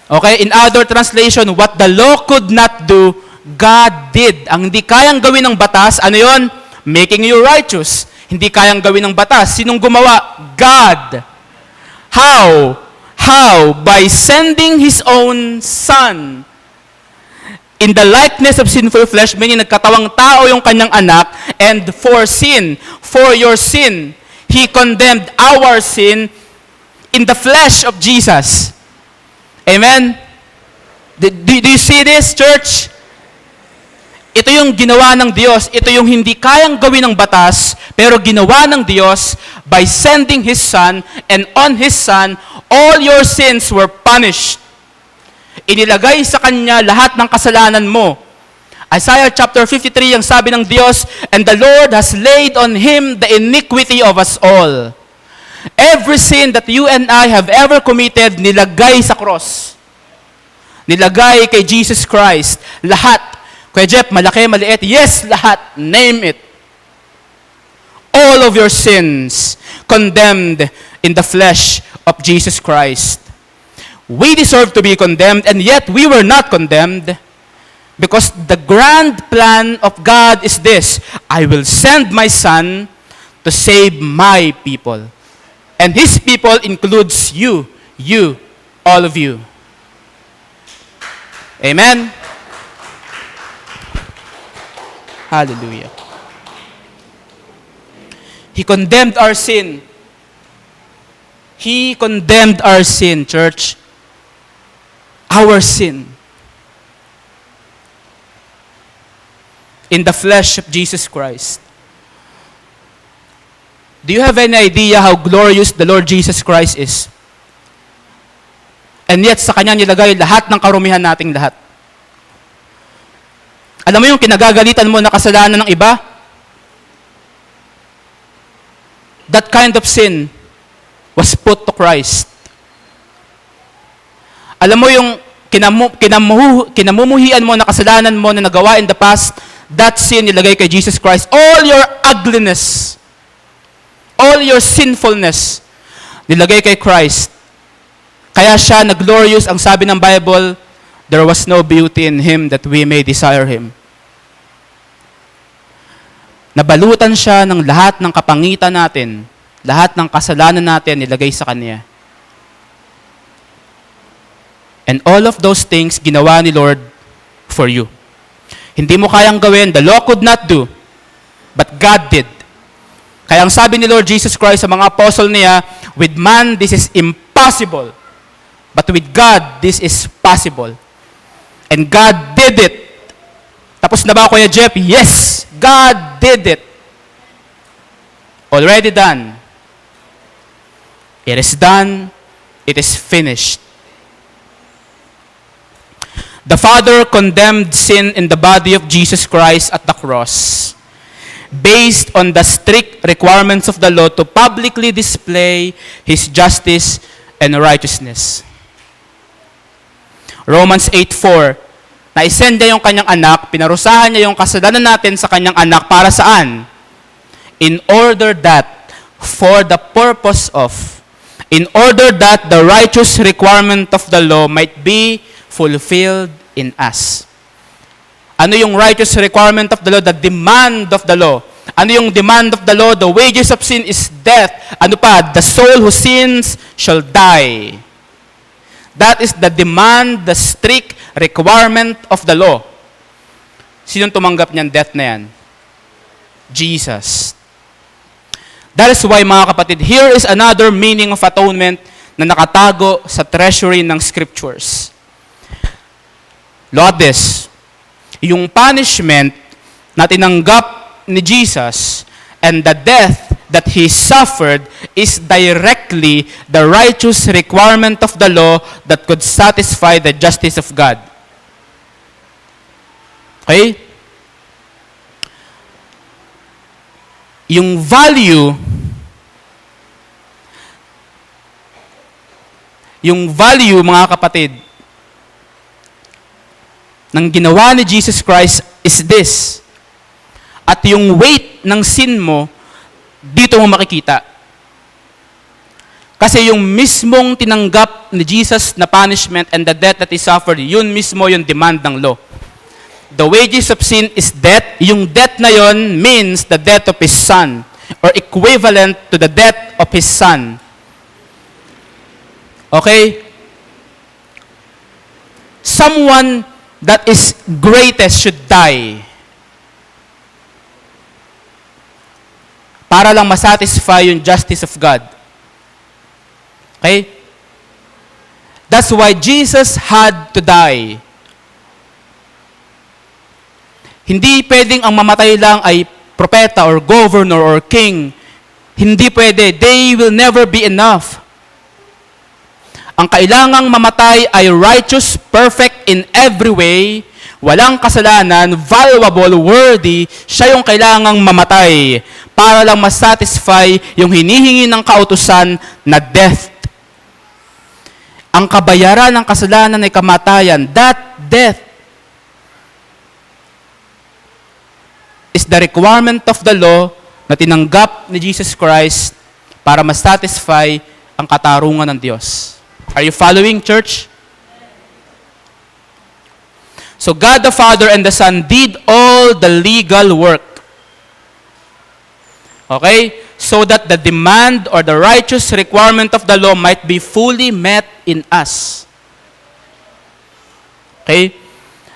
Okay? In other translation, what the law could not do, God did. Ang hindi kayang gawin ng batas, ano yon? Making you righteous. Hindi kayang gawin ng batas. Sinong gumawa? God. How? How? By sending His own Son. In the likeness of sinful flesh, meaning nagkatawang tao yung kanyang anak, and for sin, for your sin, He condemned our sin in the flesh of Jesus. Amen? Do you see this, church? Ito yung ginawa ng Diyos. Ito yung hindi kayang gawin ng batas, pero ginawa ng Diyos by sending His Son, and on His Son, all your sins were punished. Inilagay sa Kanya lahat ng kasalanan mo. Isaiah chapter 53, ang sabi ng Diyos, and the Lord has laid on Him the iniquity of us all. Every sin that you and I have ever committed, nilagay sa cross. Nilagay kay Jesus Christ. Lahat. Kuya Jeff, malaki, maliit. Yes, lahat. Name it. All of your sins condemned in the flesh of Jesus Christ. We deserve to be condemned, and yet we were not condemned. Because the grand plan of God is this: I will send my Son to save my people. And His people includes you, all of you. Amen? Hallelujah. He condemned our sin. He condemned our sin, church. Our sin. In the flesh of Jesus Christ. Do you have any idea how glorious the Lord Jesus Christ is? And yet, sa Kanya nilagay lahat ng karumihan nating lahat. Alam mo yung kinagagalitan mo na kasalanan ng iba? That kind of sin was put to Christ. Alam mo yung kinamumuhian mo na kasalanan mo na nagawa in the past, that sin nilagay kay Jesus Christ. All your ugliness, all your sinfulness, nilagay kay Christ. Kaya siya nag-glorious, ang sabi ng Bible, there was no beauty in Him that we may desire Him. Nabalutan siya ng lahat ng kapangitan natin, lahat ng kasalanan natin nilagay sa Kanya. And all of those things ginawa ni Lord for you. Hindi mo kayang gawin, the law could not do, but God did. Kaya ang sabi ni Lord Jesus Christ sa mga apostle niya, with man this is impossible, but with God this is possible. And God did it. Tapos na ba, Kuya Jeff? Yes, God did it. Already done. It is done. It is finished. The Father condemned sin in the body of Jesus Christ at the cross. based on the strict requirements of the law to publicly display His justice and righteousness. Romans 8:4, na-isend niya yung kanyang anak, pinarusahan niya yung kasalanan natin sa kanyang anak para saan? In order that the righteous requirement of the law might be fulfilled in us. Ano yung righteous requirement of the law? The demand of the law. Ano yung demand of the law? The wages of sin is death. Ano pa? The soul who sins shall die. That is the demand, the strict requirement of the law. Sinong tumanggap niyan death na yan? Jesus. That is why, mga kapatid, here is another meaning of atonement na nakatago sa treasury ng scriptures. Look at this. Yung punishment na tinanggap ni Jesus and the death that He suffered is directly the righteous requirement of the law that could satisfy the justice of God. Okay? Yung value, mga kapatid, ng ginawa ni Jesus Christ is this. At yung weight ng sin mo, dito mo makikita. Kasi yung mismong tinanggap ni Jesus na punishment and the death that He suffered, yun mismo yung demand ng law. The wages of sin is death. Yung death na yon means the death of His Son, or equivalent to the death of His Son. Okay? Someone that is greatest should die para lang masatisfy yung justice of God. Okay? That's why Jesus had to die. Hindi pwedeng ang mamatay lang ay propeta or governor or king. Hindi pwede. They will never be enough. Ang kailangang mamatay ay righteous, perfect in every way, walang kasalanan, valuable, worthy. Siya yung kailangang mamatay para lang masatisfy yung hinihingi ng kautusan na death. Ang kabayaran ng kasalanan ay kamatayan. That death is the requirement of the law na tinanggap ni Jesus Christ para masatisfy ang katarungan ng Diyos. Are you following, church? So God the Father and the Son did all the legal work. Okay? So that the demand or the righteous requirement of the law might be fully met in us. Okay?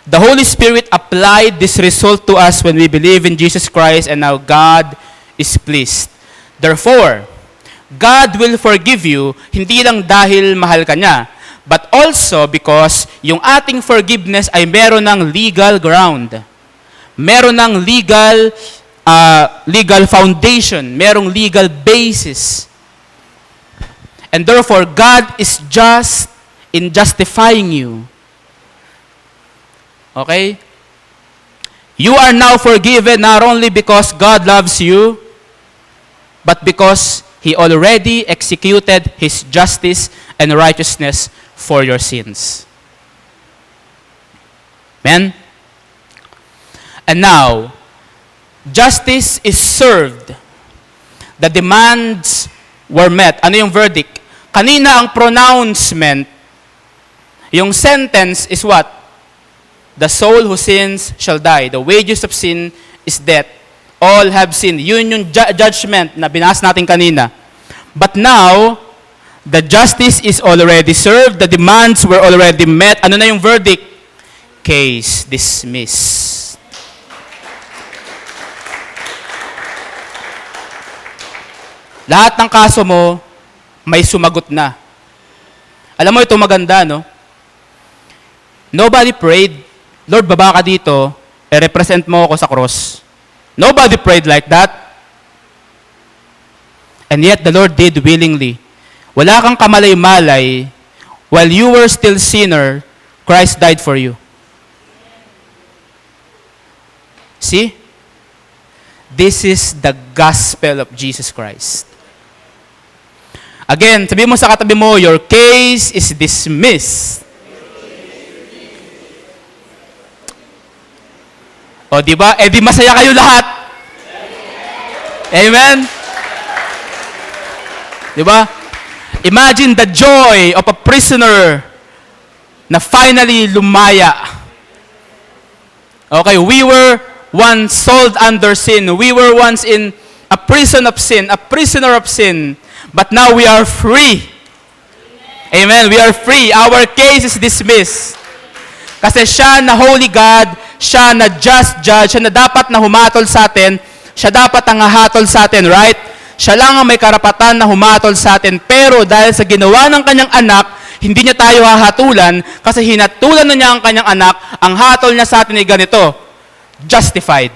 The Holy Spirit applied this result to us when we believe in Jesus Christ, and now God is pleased. Therefore, God will forgive you, hindi lang dahil mahal ka niya, but also because yung ating forgiveness ay meron ng legal ground. Meron ng legal foundation, merong legal basis. And therefore, God is just in justifying you. Okay? You are now forgiven not only because God loves you, but because He already executed His justice and righteousness for your sins. Amen? And now, justice is served. The demands were met. Ano yung verdict? Kanina ang pronouncement, yung sentence is what? The soul who sins shall die. The wages of sin is death. All have sinned. Yun yung judgment na binasa natin kanina. But now, the justice is already served. The demands were already met. Ano na yung verdict? Case dismissed. Lahat ng kaso mo, may sumagot na. Alam mo, ito maganda, no? Nobody prayed, Lord, baba ka dito, represent mo ako sa cross. Nobody prayed like that. And yet, the Lord did willingly. Wala kang kamalay-malay. While you were still sinner, Christ died for you. See? This is the gospel of Jesus Christ. Again, sabi mo sa katabi mo, your case is dismissed. O, di ba? Eh, di masaya kayo lahat. Amen? Di ba? Imagine the joy of a prisoner na finally lumaya. Okay, we were once sold under sin. We were once in a prison of sin, a prisoner of sin. But now we are free. Amen. We are free. Our case is dismissed. Kasi siya na holy God, siya na just judge, siya na dapat na humatol sa atin, siya dapat ang hahatol sa atin, right? Siya lang ang may karapatan na humatol sa atin. Pero dahil sa ginawa ng kanyang anak, hindi niya tayo hahatulan kasi hinatulan na niya ang kanyang anak, ang hatol niya sa atin ay ganito, justified.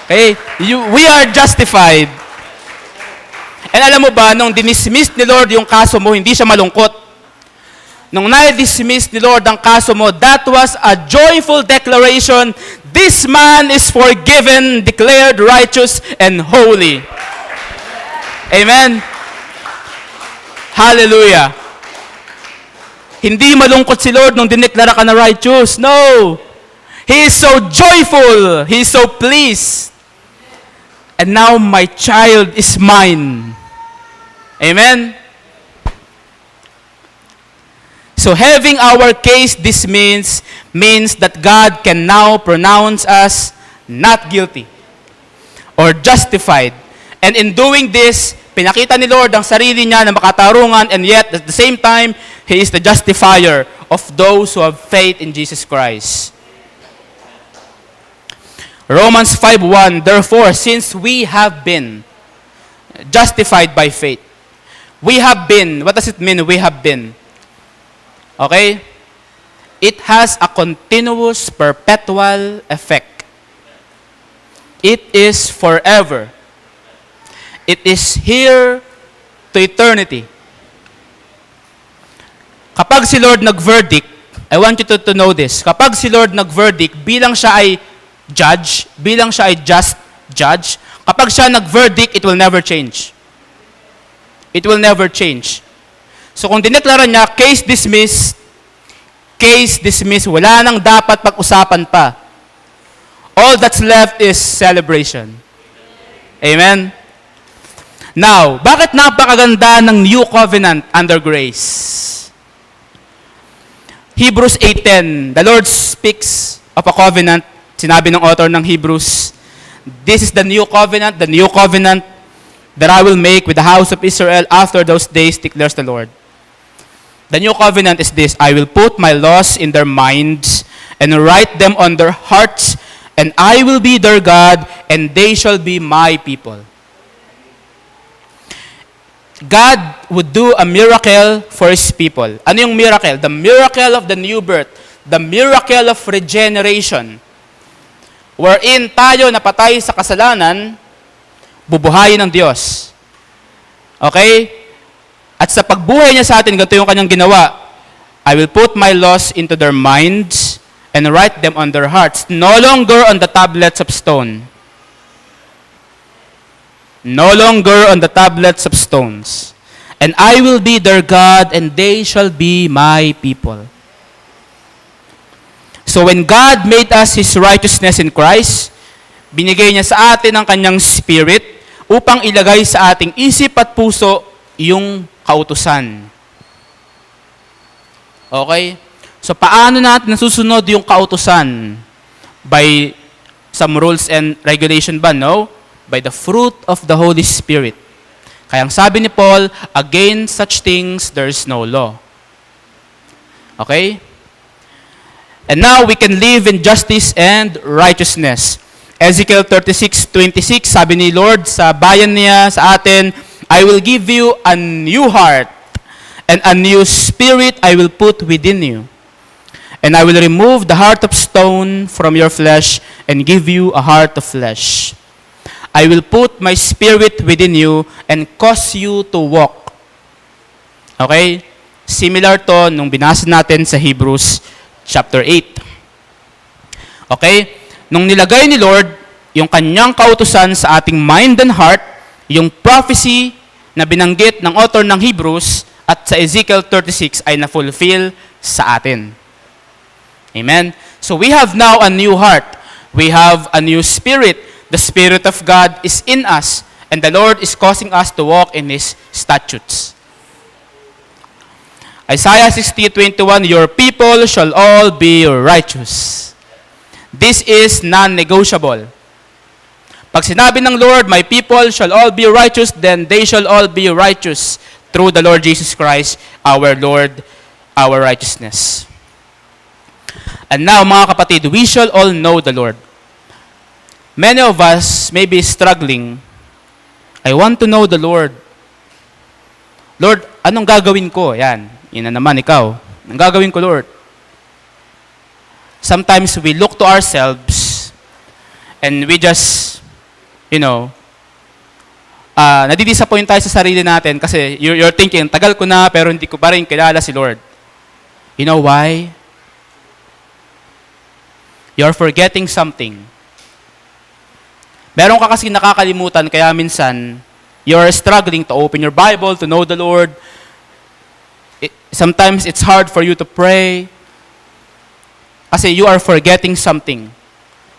Okay? We are justified. And alam mo ba, nung dinismiss ni Lord yung kaso mo, hindi siya malungkot. Nung na-dismiss ni Lord ang kaso mo, that was a joyful declaration, this man is forgiven, declared righteous and holy. Amen? Hallelujah. Hindi malungkot si Lord nung dineklara ka na righteous. No. He is so joyful. He is so pleased. And now my child is mine. Amen? So having our case dismissed means that God can now pronounce us not guilty or justified. And in doing this, pinakita ni Lord ang sarili niya na makatarungan, and yet at the same time, He is the justifier of those who have faith in Jesus Christ. Romans 5:1, therefore, since we have been justified by faith, we have been, what does it mean, we have been? Okay? It has a continuous, perpetual effect. It is forever. It is here to eternity. Kapag si Lord nag-verdict, I want you to know this. Kapag si Lord nag-verdict, bilang siya ay judge, bilang siya ay just judge, kapag siya nag-verdict, it will never change. It will never change. So kung dineklara niya, case dismissed, wala nang dapat pag-usapan pa. All that's left is celebration. Amen? Now, bakit napakaganda ng New Covenant under grace? Hebrews 8:10, the Lord speaks of a covenant. Sinabi ng author ng Hebrews, this is the new covenant that I will make with the house of Israel after those days, declares the Lord. The new covenant is this, I will put my laws in their minds and write them on their hearts, and I will be their God, and they shall be my people. God would do a miracle for His people. Ano yung miracle? The miracle of the new birth. The miracle of regeneration. Wherein tayo napatay sa kasalanan, bubuhayin ng Diyos. Okay? At sa pagbuhay niya sa atin, ganito yung kanyang ginawa. I will put my laws into their minds and write them on their hearts, no longer on the tablets of stone. No longer on the tablets of stones. And I will be their God, and they shall be my people. So when God made us His righteousness in Christ, binigay niya sa atin ang kanyang spirit upang ilagay sa ating isip at puso yung kautusan. Okay? So paano natin nasusunod yung kautusan? By some rules and regulation ba? No. By the fruit of the Holy Spirit. Kaya ang sabi ni Paul, against such things there is no law. Okay? And now we can live in justice and righteousness. Ezekiel 36:26, sabi ni Lord sa bayan niya, sa atin, I will give you a new heart, and a new spirit I will put within you. And I will remove the heart of stone from your flesh and give you a heart of flesh. I will put my spirit within you and cause you to walk. Okay? Similar to nung binasa natin sa Hebrews chapter 8. Okay? Nung nilagay ni Lord yung kanyang kautusan sa ating mind and heart, yung prophecy na binanggit ng author ng Hebrews at sa Ezekiel 36 ay na-fulfill sa atin. Amen? So we have now a new heart. We have a new spirit. The Spirit of God is in us, and the Lord is causing us to walk in His statutes. Isaiah 60:21, your people shall all be righteous. This is non-negotiable. Pag sinabi ng Lord, my people shall all be righteous, then they shall all be righteous through the Lord Jesus Christ, our Lord, our righteousness. And now, mga kapatid, we shall all know the Lord. Many of us may be struggling. I want to know the Lord. Lord, anong gagawin ko? Yan. Yan na naman ikaw. Anong gagawin ko, Lord? Sometimes we look to ourselves and we just, nadidisappoint tayo sa sarili natin kasi you're thinking, tagal ko na pero hindi ko pa rin kilala si Lord. You know why? You're forgetting something. Meron ka kasi nakakalimutan kaya minsan you're struggling to open your Bible, to know the Lord. Sometimes it's hard for you to pray kasi you are forgetting something.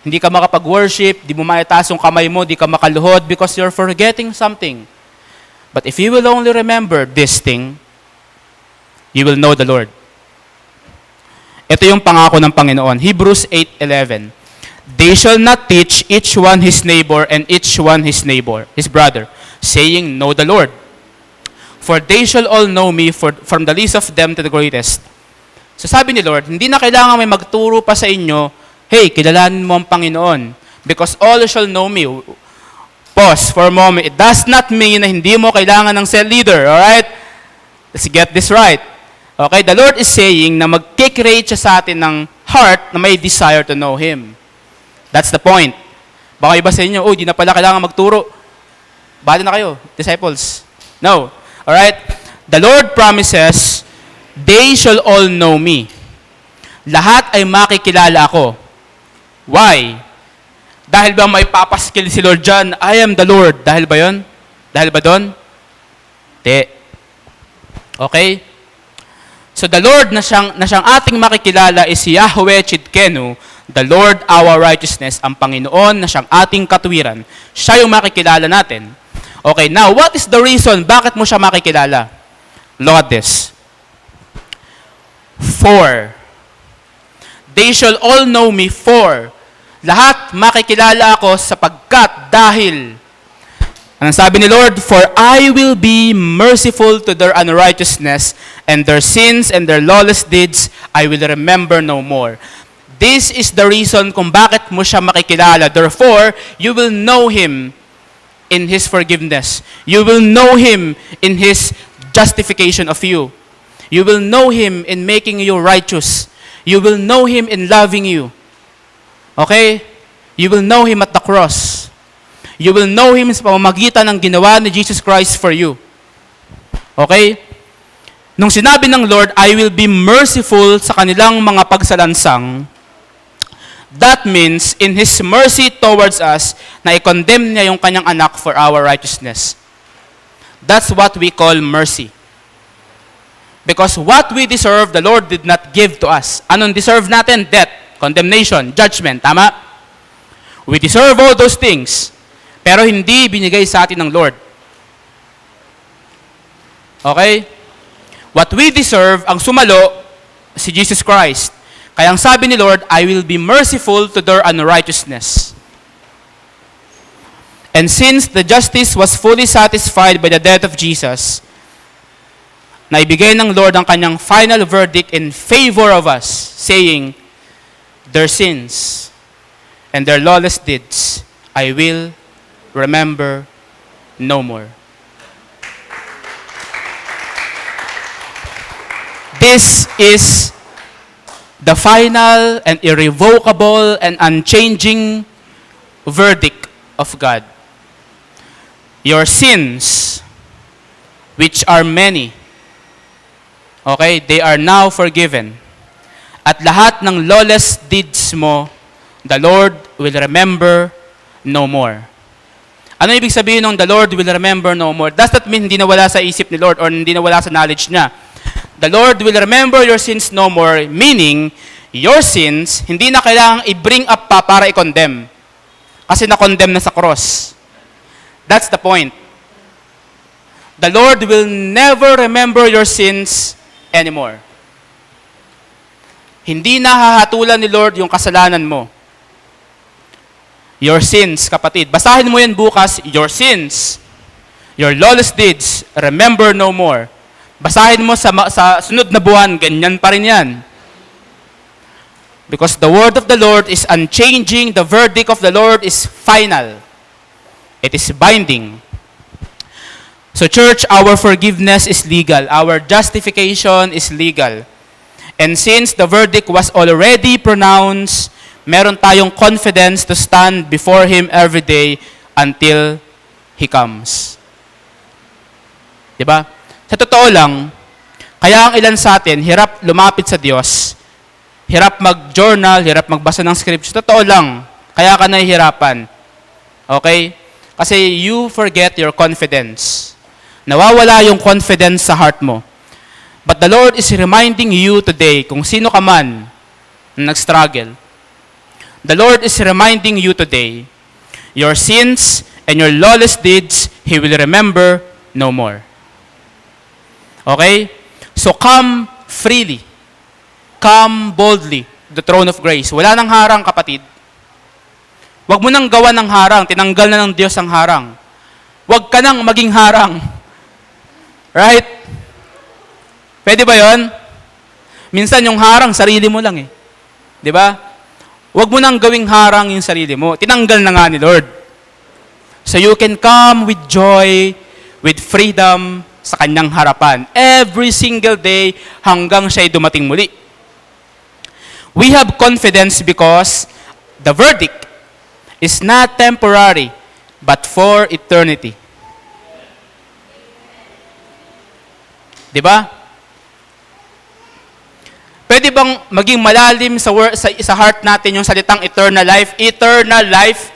Hindi ka makapag-worship, di mo maitaas yung kamay mo, di ka makaluhod because you're forgetting something. But if you will only remember this thing, you will know the Lord. Ito yung pangako ng Panginoon. Hebrews 8:11. They shall not teach each one his neighbor and each one his brother, saying, know the Lord. For they shall all know me from the least of them to the greatest. So sabi ni Lord, hindi na kailangan may magturo pa sa inyo, hey, kilalanin mo ang Panginoon, because all shall know me. Pause for a moment. It does not mean na hindi mo kailangan ng cell leader, alright? Let's get this right. Okay, the Lord is saying na mag-create siya sa atin ng heart na may desire to know Him. That's the point. Baka iba sa inyo, di na pala kailangan magturo. Bala na kayo, disciples. No. Alright? The Lord promises, they shall all know me. Lahat ay makikilala ako. Why? Dahil ba may papaskil si Lord dyan, I am the Lord. Dahil ba yon? Dahil ba doon? Di. Okay? So the Lord na siyang ating makikilala is si Yahweh Chidkenu, the Lord our righteousness, ang Panginoon na siyang ating katuwiran. Siya yung makikilala natin. Okay, now what is the reason bakit mo siya makikilala? Look at this. For they shall all know me for. Lahat makikilala ako sapagkat dahil. Anong sabi ni Lord? For I will be merciful to their unrighteousness, and their sins and their lawless deeds I will remember no more. This is the reason kung bakit mo siya makikilala. Therefore, you will know Him in His forgiveness. You will know Him in His justification of you. You will know Him in making you righteous. You will know Him in loving you. Okay? You will know Him at the cross. You will know Him sa pamamagitan ng ginawa ni Jesus Christ for you. Okay? Nung sinabi ng Lord, I will be merciful sa kanilang mga pagsalansang, that means, in His mercy towards us, na i-condemn niya yung kanyang anak for our righteousness. That's what we call mercy. Because what we deserve, the Lord did not give to us. Anong deserve natin? Death, condemnation, judgment. Tama? We deserve all those things. Pero hindi binigay sa atin ng Lord. Okay? What we deserve, ang sumalo, si Jesus Christ. Kaya ang sabi ni Lord, I will be merciful to their unrighteousness. And since the justice was fully satisfied by the death of Jesus, naibigay ng Lord ang kanyang final verdict in favor of us, saying, their sins and their lawless deeds, I will remember no more. This is the final and irrevocable and unchanging verdict of God. Your sins, which are many, okay, they are now forgiven. At lahat ng lawless deeds mo, the Lord will remember no more. Ano ibig sabihin ng the Lord will remember no more? Does that mean hindi na wala sa isip ni Lord or hindi na wala sa knowledge niya? The Lord will remember your sins no more, meaning your sins hindi na kailangang i-bring up pa para i-condemn. Kasi na-condemn na sa cross. That's the point. The Lord will never remember your sins anymore. Hindi na hahatulan ni Lord yung kasalanan mo. Your sins, kapatid. Basahin mo yan bukas, your sins, your lawless deeds, remember no more. Basahin mo sa sunod na buwan, ganyan pa rin yan. Because the word of the Lord is unchanging, the verdict of the Lord is final. It is binding. So church, our forgiveness is legal. Our justification is legal. And since the verdict was already pronounced, meron tayong confidence to stand before Him every day until He comes. Diba? Sa totoo lang, kaya ang ilan sa atin, hirap lumapit sa Diyos, hirap mag-journal, hirap magbasa ng scripture. Totoo lang, kaya ka nahihirapan. Okay? Kasi you forget your confidence. Nawawala yung confidence sa heart mo. But the Lord is reminding you today, kung sino ka man na nag-struggle, the Lord is reminding you today, your sins and your lawless deeds, He will remember no more. Okay? So come freely. Come boldly to the throne of grace. Wala nang harang, kapatid. Huwag mo nang gawa ng harang. Tinanggal na ng Diyos ang harang. Huwag ka nang maging harang. Right? Pwede ba yon? Minsan yung harang, sarili mo lang eh. Di ba? Huwag mo nang gawing harang yung sarili mo. Tinanggal na nga ni Lord. So you can come with joy, with freedom sa kanyang harapan. Every single day hanggang siya'y dumating muli. We have confidence because the verdict is not temporary, but for eternity. Di ba? Pwede bang maging malalim sa heart natin yung salitang eternal life? Eternal life.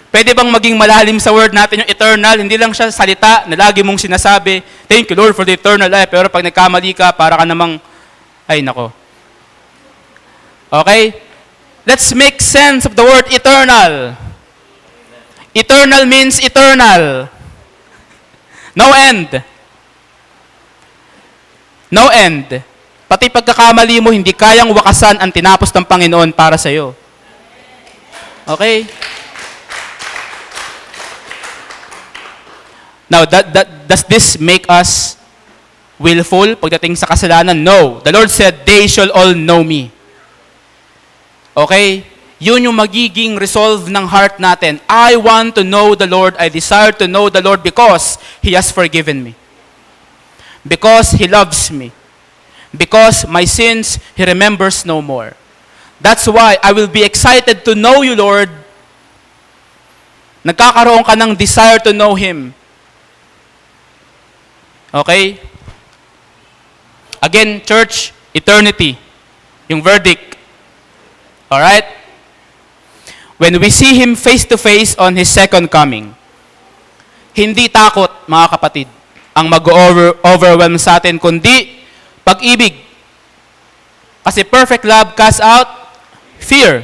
Pwede bang maging malalim sa word natin yung eternal? Hindi lang siya salita na lagi mong sinasabi, thank you Lord for the eternal life. Pero pag nagkamali ka, para ka namang, ay nako. Okay? Let's make sense of the word eternal. Eternal means eternal. No end. No end. Pati pagkakamali mo, hindi kayang wakasan ang tinapos ng Panginoon para sa iyo. Okay? Now, does this make us willful pagdating sa kasalanan? No. The Lord said, they shall all know me. Okay? Yun yung magiging resolve ng heart natin. I want to know the Lord. I desire to know the Lord because He has forgiven me. Because He loves me. Because my sins, He remembers no more. That's why I will be excited to know you, Lord. Nagkakaroon ka ng desire to know Him. Okay? Again, church, eternity. Yung verdict. Alright? When we see Him face to face on His second coming, hindi takot, mga kapatid, ang mag-overwhelm sa atin, kundi pag-ibig. Kasi perfect love casts out fear.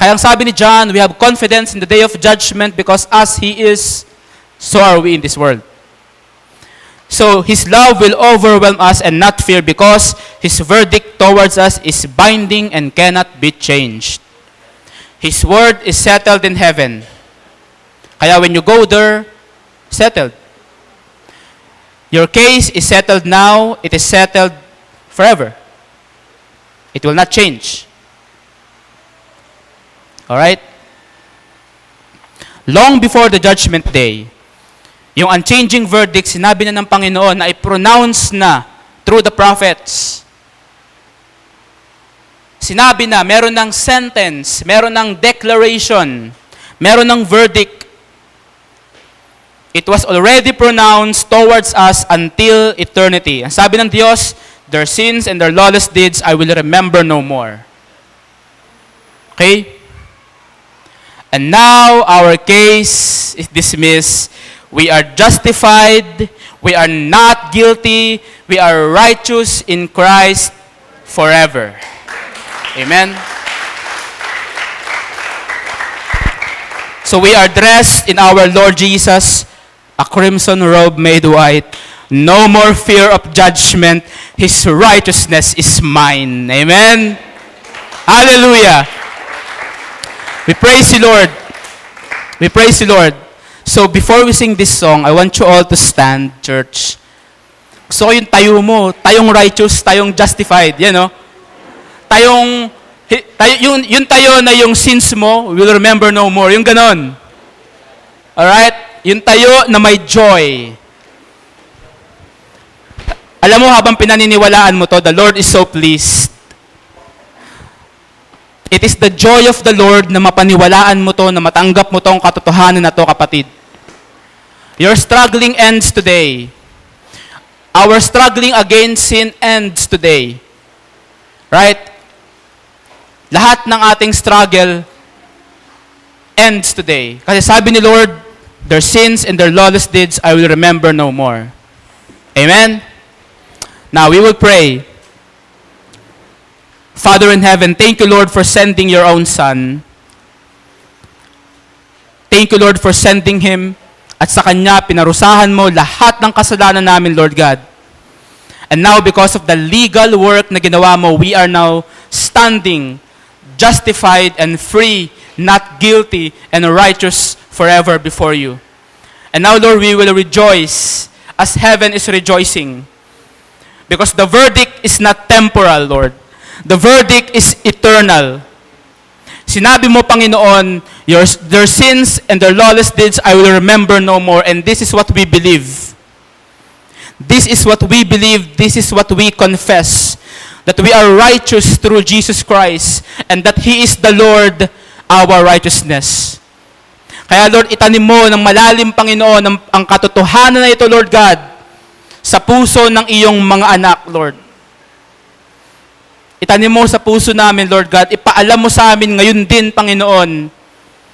Kaya ang sabi ni John, we have confidence in the day of judgment because as He is, so are we in this world. So His love will overwhelm us and not fear because His verdict towards us is binding and cannot be changed. His word is settled in heaven. Kaya when you go there, settled. Your case is settled now, it is settled forever. It will not change. Alright? Long before the judgment day, yung unchanging verdict, sinabi na ng Panginoon na i-pronounce na through the prophets. Sinabi na, meron ng sentence, meron ng declaration, meron ng verdict. It was already pronounced towards us until eternity. Ang sabi ng Diyos, their sins and their lawless deeds I will remember no more. Okay? And now our case is dismissed. We are justified. We are not guilty. We are righteous in Christ forever. Amen. So we are dressed in our Lord Jesus, a crimson robe made white. No more fear of judgment. His righteousness is mine. Amen. Hallelujah. We praise you, Lord. We praise you, Lord. So before we sing this song, I want you all to stand, church. So yung tayo mo, tayong righteous, tayong justified, yan no? Yung tayo na yung sins mo, will remember no more. Yung ganon. Alright? Yung tayo na may joy. Alam mo, habang pinaniniwalaan mo to, the Lord is so pleased. It is the joy of the Lord na mapaniwalaan mo to, na matanggap mo tong katotohanan na to, kapatid. Your struggling ends today. Our struggling against sin ends today. Right? Lahat ng ating struggle ends today. Kasi sabi ni Lord, their sins and their lawless deeds I will remember no more. Amen? Now we will pray. Father in heaven, thank you, Lord, for sending your own Son. Thank you, Lord, for sending Him. At sa Kanya, pinarusahan mo lahat ng kasalanan namin, Lord God. And now, because of the legal work na ginawa mo, we are now standing, justified and free, not guilty and righteous forever before you. And now, Lord, we will rejoice as heaven is rejoicing. Because the verdict is not temporal, Lord. The verdict is eternal. Sinabi mo, Panginoon, their sins and their lawless deeds I will remember no more. And this is what we believe. This is what we believe. This is what we confess. That we are righteous through Jesus Christ. And that He is the Lord, our righteousness. Kaya Lord, itanim mo ng malalim, Panginoon, ang katotohanan na ito, Lord God, sa puso ng iyong mga anak, Lord. Itanim mo sa puso namin, Lord God. Ipaalam mo sa amin ngayon din, Panginoon,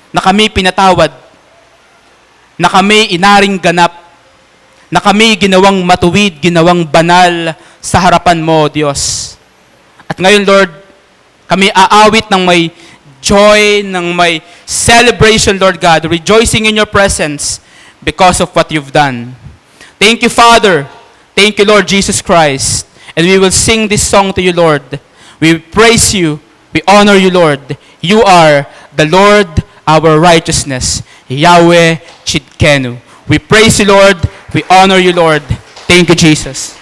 na kami pinatawad, na kami inaring ganap, na kami ginawang matuwid, ginawang banal sa harapan mo, Diyos. At ngayon, Lord, kami aawit ng may joy, ng may celebration, Lord God, rejoicing in your presence because of what you've done. Thank you, Father. Thank you, Lord Jesus Christ. And we will sing this song to you, Lord. We praise you. We honor you, Lord. You are the Lord, our righteousness. Yahweh Chidkenu. We praise you, Lord. We honor you, Lord. Thank you, Jesus.